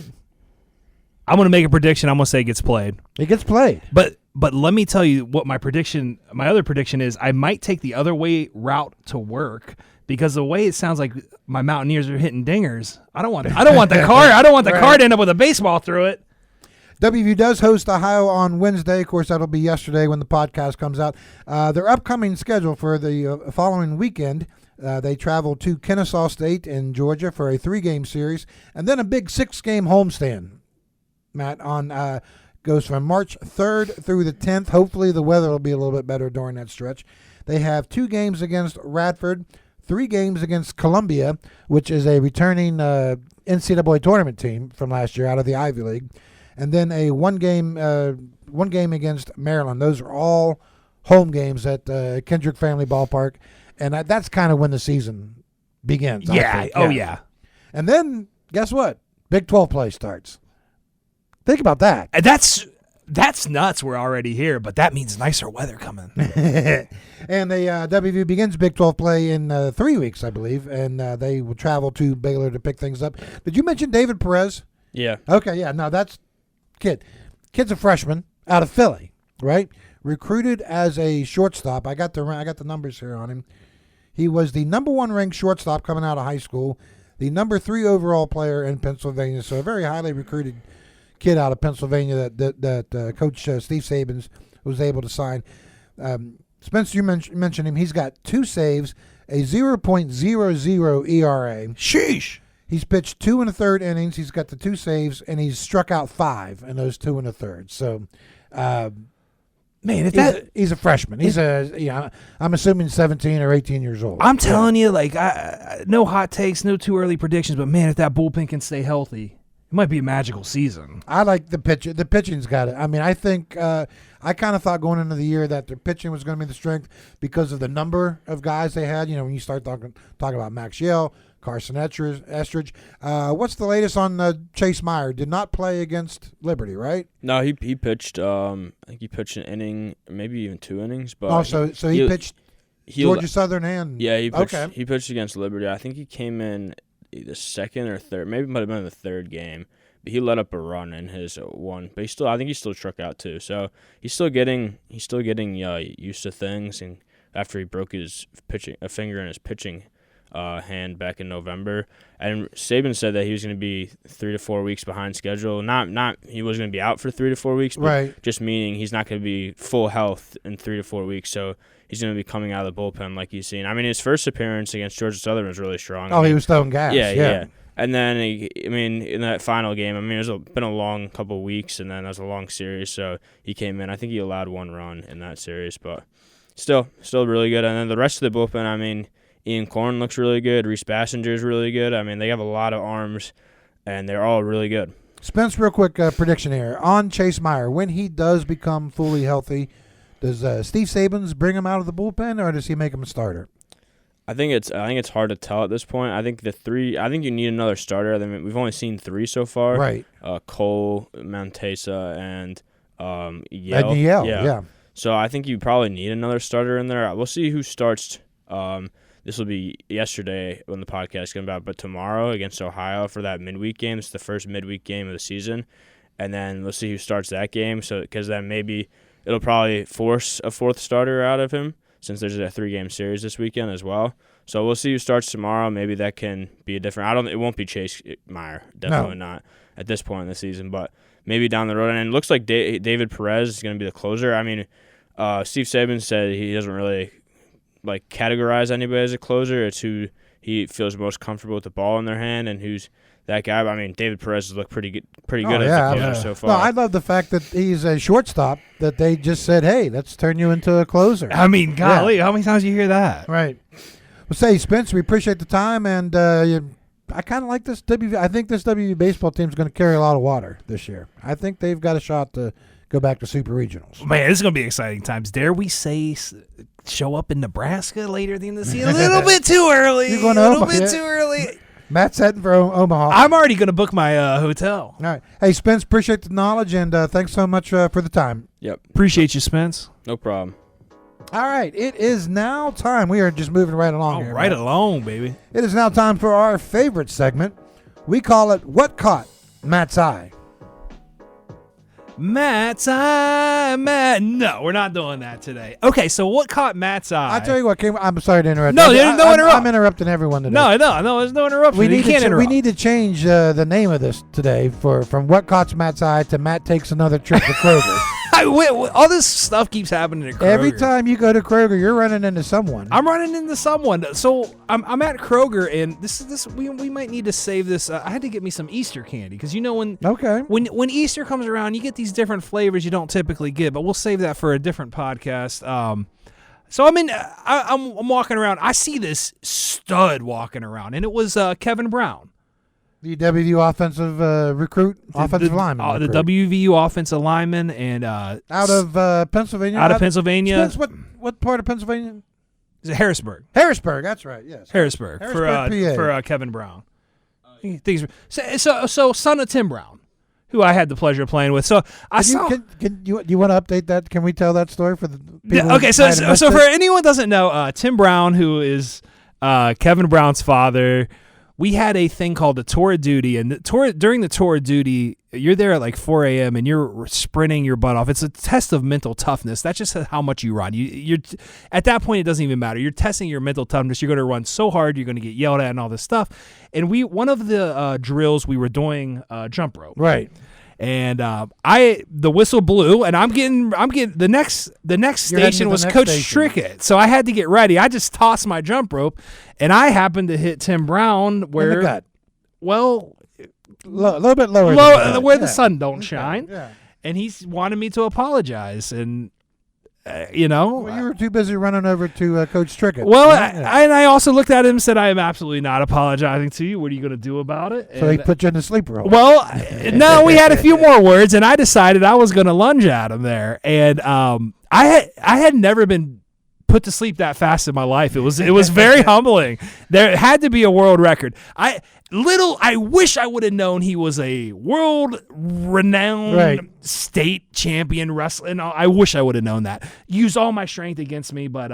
I'm going to make a prediction. I'm going to say it gets played. It gets played. But let me tell you what my other prediction is. I might take the other way route to work because the way it sounds like my Mountaineers are hitting dingers. I don't want the car. I don't want the car to end up with a baseball through it. WVU does host Ohio on Wednesday. Of course, that'll be yesterday when the podcast comes out. Their upcoming schedule for the following weekend, they travel to Kennesaw State in Georgia for a 3-game series, and then a big 6-game homestand. Matt, goes from March 3rd through the 10th. Hopefully the weather will be a little bit better during that stretch. They have 2 games against Radford, 3 games against Columbia, which is a returning NCAA tournament team from last year out of the Ivy League, and then a one game against Maryland. Those are all home games at Kendrick Family Ballpark, and that's kind of when the season begins. Yeah. Oh, yeah. And then, guess what? Big 12 play starts. Think about that. And that's nuts. We're already here, but that means nicer weather coming. And the WVU begins Big 12 play in 3 weeks, I believe, and they will travel to Baylor to pick things up. Did you mention David Perez? Yeah. Okay, yeah. No, that's kid. Kid's a freshman out of Philly, right? Recruited as a shortstop. I got the numbers here on him. He was the number 1 ranked shortstop coming out of high school, the number 3 overall player in Pennsylvania. So a very highly recruited kid out of Pennsylvania that Coach Steve Sabins was able to sign. Spencer, you mentioned him. He's got 2 saves, a 0.00 ERA. Sheesh. He's pitched 2 1/3 innings. He's got the 2 saves, and he's struck out 5 in those 2 1/3. So, man, if he's a freshman. I'm assuming 17 or 18 years old. I'm telling you, like, no hot takes, no too early predictions, but man, if that bullpen can stay healthy, it might be a magical season. I like the pitch. The pitching's got it. I mean, I think I kind of thought going into the year that their pitching was going to be the strength because of the number of guys they had. You know, when you start talking about Max Yell, Carson Estridge. What's the latest on Chase Meyer? Did not play against Liberty, right? No, he pitched. I think he pitched an inning, maybe even 2 innings. But so he pitched Georgia Southern and he pitched against Liberty. I think he came in the second or third, maybe it might have been the third game. But he let up a run in his one, but I think he still struck out too. So he's still getting used to things. And after he broke his finger in his pitching hand back in November, and Saban said that he was going to be 3 to 4 weeks behind schedule. Not he was going to be out for 3 to 4 weeks, but right. Just meaning he's not going to be full health in 3 to 4 weeks. So he's going to be coming out of the bullpen like you've seen. I mean, his first appearance against Georgia Southern was really strong. He was throwing gas. Yeah. And then, in that final game, it's been a long couple of weeks, and then that was a long series. So he came in. I think he allowed 1 run in that series, but still really good. And then the rest of the bullpen, Ian Korn looks really good. Reese Bassinger's really good. They have a lot of arms, and they're all really good. Spence, real quick prediction here. On Chase Meyer, when he does become fully healthy, does Steve Sabins bring him out of the bullpen, or does he make him a starter? I think it's hard to tell at this point. I think you need another starter. We've only seen 3 so far. Right. Cole, Montesa, and Yell. Yeah. So I think you probably need another starter in there. We'll see who starts. This will be yesterday when the podcast comes out, but tomorrow against Ohio for that midweek game. It's the first midweek game of the season, and then we'll see who starts that game. So because then maybe it'll probably force a 4th starter out of him, since there's a 3-game series this weekend as well. So we'll see who starts tomorrow. Maybe that can be a different. It won't be Chase Meyer. Definitely not at this point in the season, but maybe down the road. And it looks like David Perez is going to be the closer. Steve Saban said he doesn't really categorize anybody as a closer. It's who he feels most comfortable with the ball in their hand and who's that guy. David Perez has looked pretty good as a closer so far. No, I love the fact that he's a shortstop, that they just said, hey, let's turn you into a closer. Golly, how many times do you hear that? Right. Well, say, Spence, we appreciate the time, and I kind of like this I think this WV baseball team is going to carry a lot of water this year. I think they've got a shot to go back to super regionals. Man, this is going to be exciting times. Dare we say show up in Nebraska later at the end of the season? A little bit too early. You're going to Omaha, too early. Matt's heading for Omaha. I'm already going to book my hotel. All right. Hey, Spence, appreciate the knowledge, and thanks so much for the time. Yep. Appreciate you, Spence. No problem. All right. It is now time. We are just moving right along here. Right along, baby. It is now time for our favorite segment. We call it What Caught Matt's Eye. Matt's eye, Matt. No, we're not doing that today. Okay, so what caught Matt's eye? I tell you what, I'm sorry to interrupt. No, there's no interrupt. I'm interrupting everyone today. No, there's no interruption. We need to change the name of this today from What Caught Matt's Eye to Matt Takes Another Trip to Kroger. All this stuff keeps happening at Kroger. Every time you go to Kroger, you're running into someone. I'm running into someone. So I'm at Kroger, and this we might need to save this. I had to get me some Easter candy because when Easter comes around, you get these different flavors you don't typically get. But we'll save that for a different podcast. So I'm walking around. I see this stud walking around, and it was Kevin Brown. The WVU offensive offensive lineman. The WVU offensive lineman, and out of Pennsylvania. Out of Pennsylvania. Depends what part of Pennsylvania? Is it Harrisburg? Harrisburg, that's right. Yes. Harrisburg for Kevin Brown. So son of Tim Brown, who I had the pleasure of playing with. So Can you want to update that? Can we tell that story for the people? Okay, so for anyone who doesn't know, Tim Brown, who is Kevin Brown's father, we had a thing called the tour of duty, and during the tour of duty, you're there at like 4 a.m. and you're sprinting your butt off. It's a test of mental toughness. That's just how much you run. You're at that point, it doesn't even matter. You're testing your mental toughness. You're going to run so hard, you're going to get yelled at and all this stuff. And one of the drills we were doing jump rope, right? And the whistle blew, and I'm getting the next station was Coach Strickett, so I had to get ready. I just tossed my jump rope, and I happened to hit Tim Brown where, in the gut. Well, a little bit lower, where the sun don't shine. Yeah. And he's wanted me to apologize, and well, you were too busy running over to Coach Strickett. Well, I also looked at him and said, I am absolutely not apologizing to you. What are you going to do about it? So he put you in the sleeper hole. Well, no, we had a few more words, and I decided I was going to lunge at him there. And I had never been put to sleep that fast in my life. It was very humbling. There had to be a world record. I wish I would have known he was a world-renowned state champion wrestler. And I wish I would have known that. Used all my strength against me, but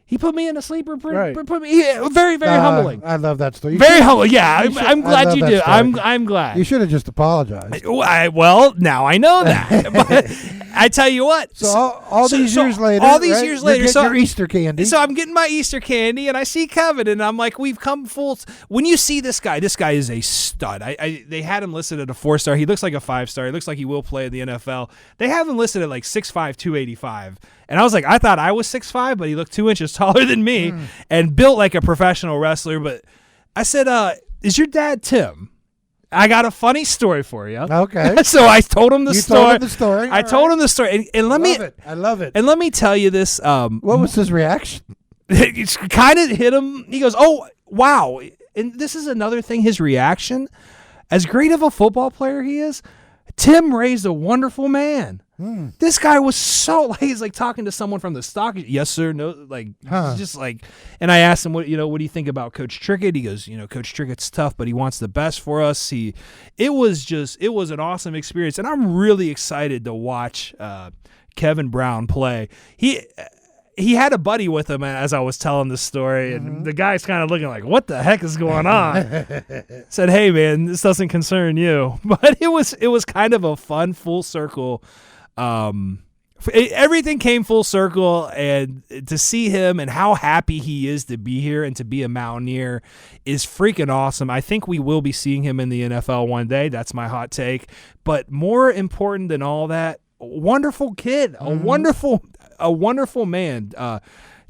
he put me in a sleeper. Very, very humbling. I love that story. Very humbling. Yeah, I'm glad you did. I'm glad. You should have just apologized. Well, now I know that. But I tell you what. So all these years later, your Easter candy. So I'm getting my Easter candy, and I see Kevin, and I'm like, we've come full. When you see this guy is a stud. They had him listed at a 4-star. He looks like a 5-star. He looks like he will play in the NFL. They have him listed at like 6'5", 285. And I was like, I thought I was 6'5", but he looked 2 inches taller than me and built like a professional wrestler. But I said, is your dad Tim? I got a funny story for you. Okay. So I told him the story. Told him the story. I told him the story. And I love it. And let me tell you this. What was his reaction? It kind of hit him. He goes, oh, wow. And this is another thing, his reaction. As great of a football player he is, Tim raised a wonderful man. This guy was he's like talking to someone from the stock. Yes, sir. No, just like, and I asked him, what do you think about Coach Trickett? He goes, Coach Trickett's tough, but he wants the best for us. It was an awesome experience. And I'm really excited to watch Kevin Brown play. He had a buddy with him as I was telling this story, and the guy's kind of looking like, what the heck is going on? Said, hey, man, this doesn't concern you. But it was kind of a fun full circle. Everything came full circle, and to see him and how happy he is to be here and to be a Mountaineer is freaking awesome. I think we will be seeing him in the NFL one day. That's my hot take. But more important than all that, wonderful kid, a wonderful man.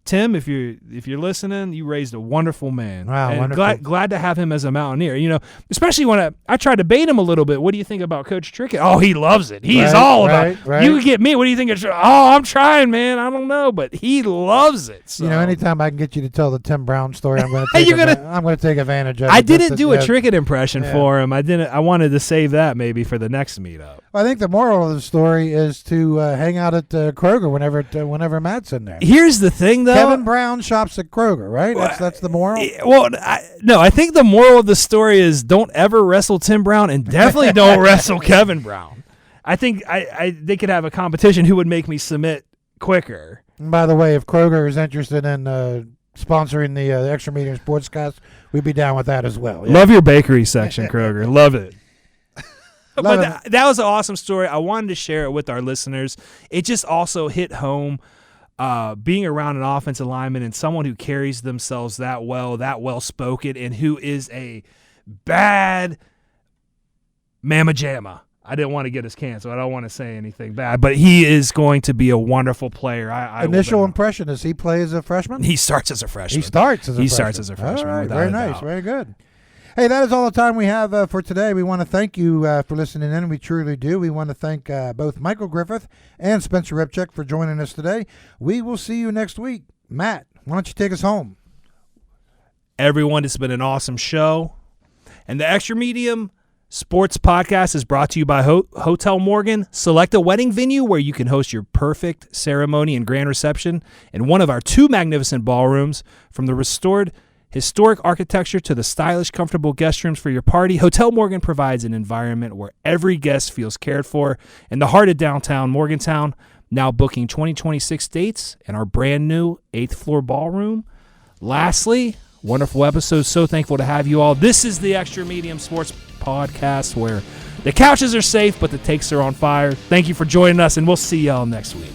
Tim, if you're listening, you raised a wonderful man. Wow, and wonderful. Glad to have him as a Mountaineer. Especially when I tried to bait him a little bit. What do you think about Coach Trickett? Oh, he loves it. He's all about it. Right. You get me. What do you think of I'm trying, man. I don't know, but he loves it. So. Anytime I can get you to tell the Tim Brown story, I'm going to take advantage of it. I didn't do a Trickett impression for him. I wanted to save that maybe for the next meetup. Well, I think the moral of the story is to hang out at Kroger whenever Matt's in there. Here's the thing, though. Kevin Brown shops at Kroger, right? That's the moral? Well, I think the moral of the story is don't ever wrestle Tim Brown, and definitely don't wrestle Kevin Brown. I think they could have a competition who would make me submit quicker. And by the way, if Kroger is interested in sponsoring the Extra Meeting Sportscast, we'd be down with that as well. Yeah. Love your bakery section, Kroger. Love it. But that was an awesome story. I wanted to share it with our listeners. It just also hit home. Being around an offensive lineman and someone who carries themselves that well-spoken, and who is a bad mamma jamma. I didn't want to get us canceled. I don't want to say anything bad, but he is going to be a wonderful player. Initial impression, does he play as a freshman? He starts as a freshman. He starts as a freshman. All right, very nice, very good. Hey, that is all the time we have for today. We want to thank you for listening in. We truly do. We want to thank both Michael Griffith and Spencer Repchick for joining us today. We will see you next week. Matt, why don't you take us home? Everyone, it's been an awesome show. And the Extra Medium Sports Podcast is brought to you by Hotel Morgan. Select a wedding venue where you can host your perfect ceremony and grand reception in one of our 2 magnificent ballrooms. From the restored historic architecture to the stylish, comfortable guest rooms for your party, Hotel Morgan provides an environment where every guest feels cared for. In the heart of downtown Morgantown, now booking 2026 dates in our brand new 8th floor ballroom. Lastly, wonderful episode. So thankful to have you all. This is the Extra Medium Sports Podcast where the couches are safe, but the takes are on fire. Thank you for joining us, and we'll see y'all next week.